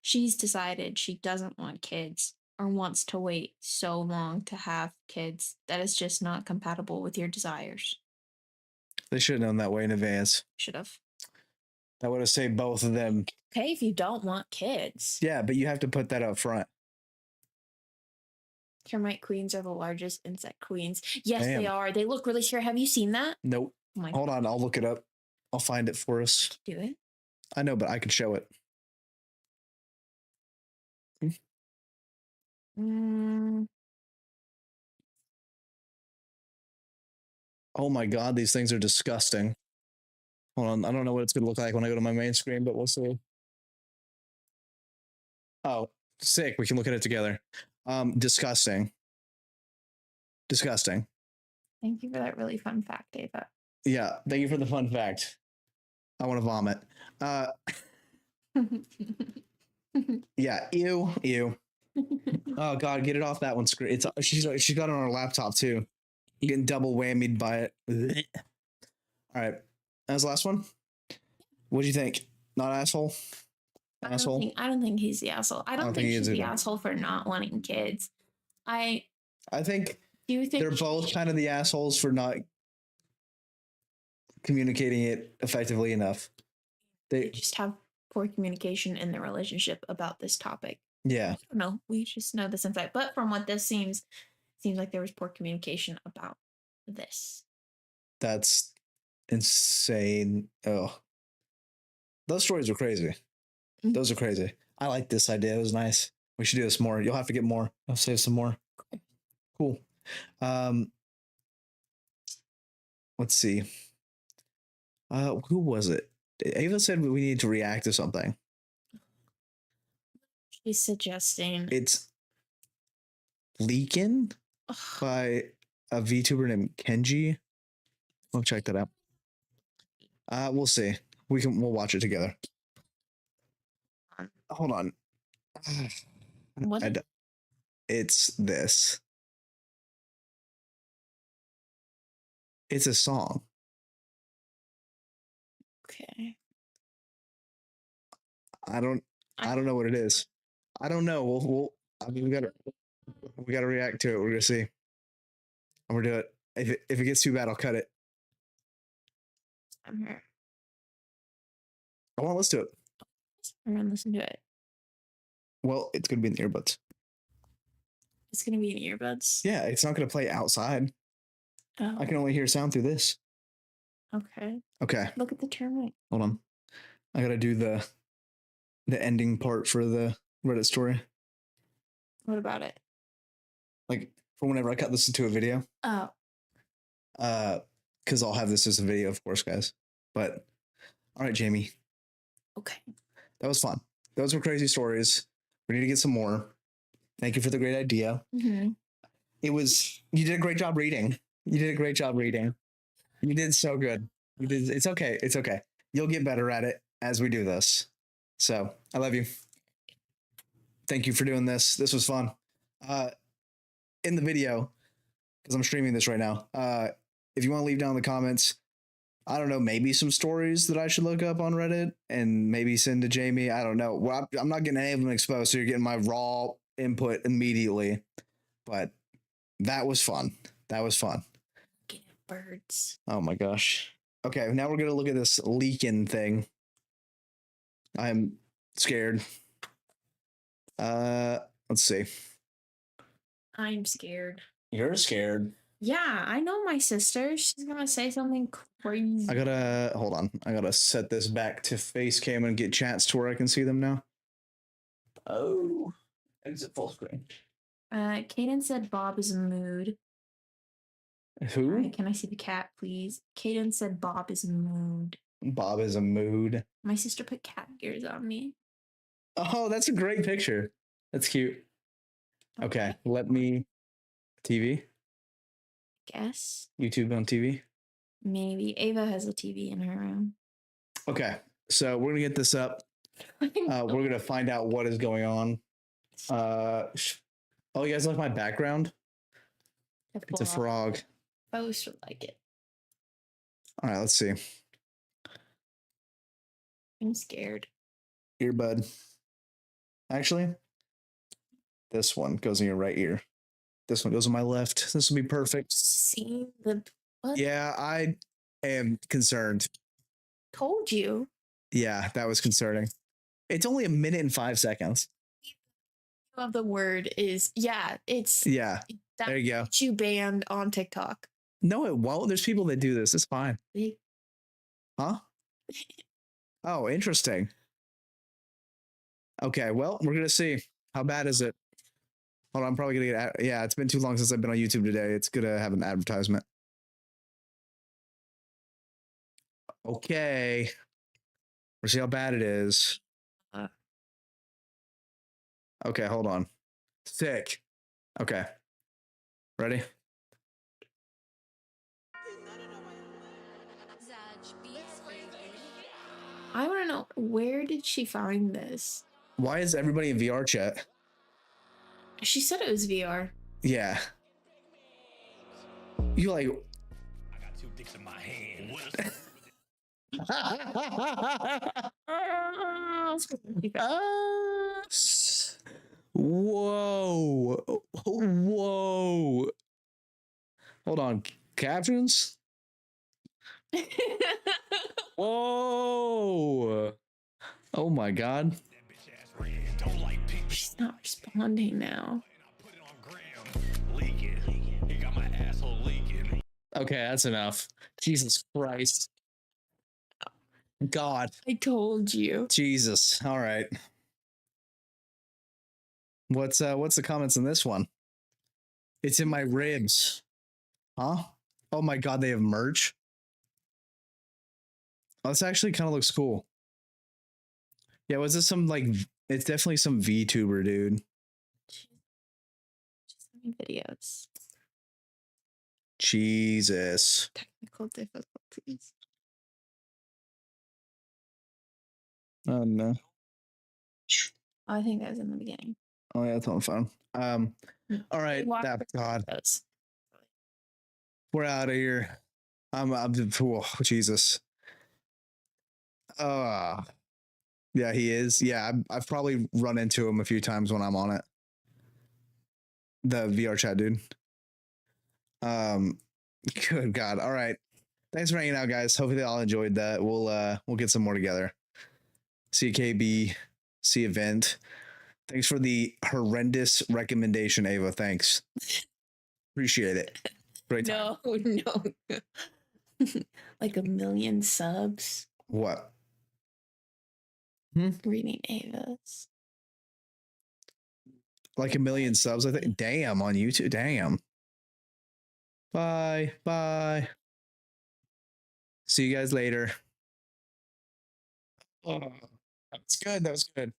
she's decided she doesn't want kids or wants to wait so long to have kids that is just not compatible with your desires. They should have known that way in advance. Should have. That would have saved both of them. Okay, if you don't want kids. Yeah, but you have to put that up front. Termite queens are the largest insect queens. Yes, they are. They look really scary. Have you seen that? Nope. Oh Hold on, I'll look it up. I'll find it for us. Do it. I know, but I could show it. Oh my god, these things are disgusting. Hold on, I don't know what it's going to look like when I go to my main screen, but we'll see. Oh, sick. We can look at it together. Disgusting. Disgusting. Thank you for that really fun fact, Ava. Yeah, thank you for the fun fact. I want to vomit. Yeah, ew. Oh god, get it off that one screen. She's got it on her laptop too. You're getting double whammied by it. All right, that was the last one. What do you think? Not asshole? Asshole? I don't think he's the asshole. I don't think she's the asshole for not wanting kids. I think do think they're both kind of the assholes for not communicating it effectively enough. They just have poor communication in the relationship about this topic. Yeah, I don't know. We just know this insight. But from what this seems like there was poor communication about this. that's insane. Oh, those stories are crazy. Those are crazy. I like this idea. It was nice. We should do this more. You'll have to get more. I'll save some more. Cool. Let's see. Who was it? Ava said we need to react to something. She's suggesting It's Leakin by a VTuber named Kenji. We'll check that out. We'll see. We'll watch it together. Hold on. What? It's this. It's a song. Okay. I don't know what it is. I don't know. We gotta react to it. We're gonna see. I'm gonna do it. If it gets too bad, I'll cut it. I'm here. I want to listen to it. I'm gonna listen to it. Well, it's gonna be in the earbuds. It's gonna be in earbuds. Yeah, it's not gonna play outside. Oh. I can only hear sound through this. Okay. Okay. Look at the termite. Hold on. I gotta do the ending part for the Reddit story. What about it? Like for whenever I cut this into a video. Oh. Because I'll have this as a video, of course, guys. But all right, Jamie. Okay. That was fun. Those were crazy stories. We need to get some more. Thank you for the great idea. Mm-hmm. You did a great job reading. You did a great job reading. You did so good. You did. It's okay. It's okay. You'll get better at it as we do this. So I love you. Thank you for doing this. This was fun. In the video, because I'm streaming this right now, if you want to leave down in the comments, I don't know, maybe some stories that I should look up on Reddit and maybe send to Jamie. I don't know. Well, I'm not getting any of them exposed, so you're getting my raw input immediately. But that was fun. That was fun. Getting birds. Oh my gosh. Okay, now we're gonna look at this leaking thing. I'm scared. Let's see. I'm scared. You're scared. Yeah, I know my sister. She's gonna say something crazy. Hold on. I gotta set this back to face cam and get chats to where I can see them now. Oh, exit full screen. Kaden said Bob is a mood. Who? Right, can I see the cat, please? Kaden said Bob is a mood. Bob is a mood. My sister put cat ears on me. Oh, that's a great picture. That's cute. Okay, let me. TV? Guess. YouTube on TV? Maybe. Ava has a TV in her room. Okay, so we're gonna get this up. We're gonna find out what is going on. Oh, you guys like my background? It's a frog. Most would like it. All right, let's see. I'm scared. Earbud. Actually, this one goes in your right ear. This one goes in my left. This will be perfect. See the what? Yeah, I am concerned. Told you. Yeah, that was concerning. It's only 1 minute and 5 seconds. Of the word is it's Yeah. There you go. You banned on TikTok. No, it won't. There's people that do this. It's fine. Huh? Oh, interesting. Okay, well, we're gonna see. How bad is it? Hold on, I'm probably gonna get. Yeah, it's been too long since I've been on YouTube today. It's gonna have an advertisement. Okay. We'll see how bad it is. Okay, hold on. Sick. Okay. Ready? I want to know, where did she find this? Why is everybody in VR chat? She said it was VR. Yeah. You like. I got 2 dicks in my hand. Whoa. Whoa. Hold on. Captions? Whoa. Oh my god. That bitch ass red. Don't like pink. She's not responding now. And I put it on gram. Leaking. He got my asshole leaking. Okay, that's enough. Jesus Christ. God. I told you. Jesus. All right. What's the comments in this one? It's in my ribs. Huh? Oh my god, they have merch. Oh, this actually kind of looks cool. Yeah, was this some like it's definitely some VTuber dude. Just send me videos. Jesus. Technical difficulties. Oh no. Oh, I think that was in the beginning. Oh yeah, it's on the phone. All right. Walk That God. those. We're out of here. Oh, Jesus. Yeah, he is. Yeah, I've probably run into him a few times when I'm on it. The VR chat dude. Good God. All right. Thanks for hanging out, guys. Hopefully they all enjoyed that. We'll get some more together. See you, KB. See you, Event. Thanks for the horrendous recommendation, Ava. Thanks. Appreciate it. Great time. No. Like 1 million subs. What? Reading Ava's. Like 1 million subs, I think. Damn, on YouTube. Damn. Bye. Bye. See you guys later. Oh, that was good. That was good.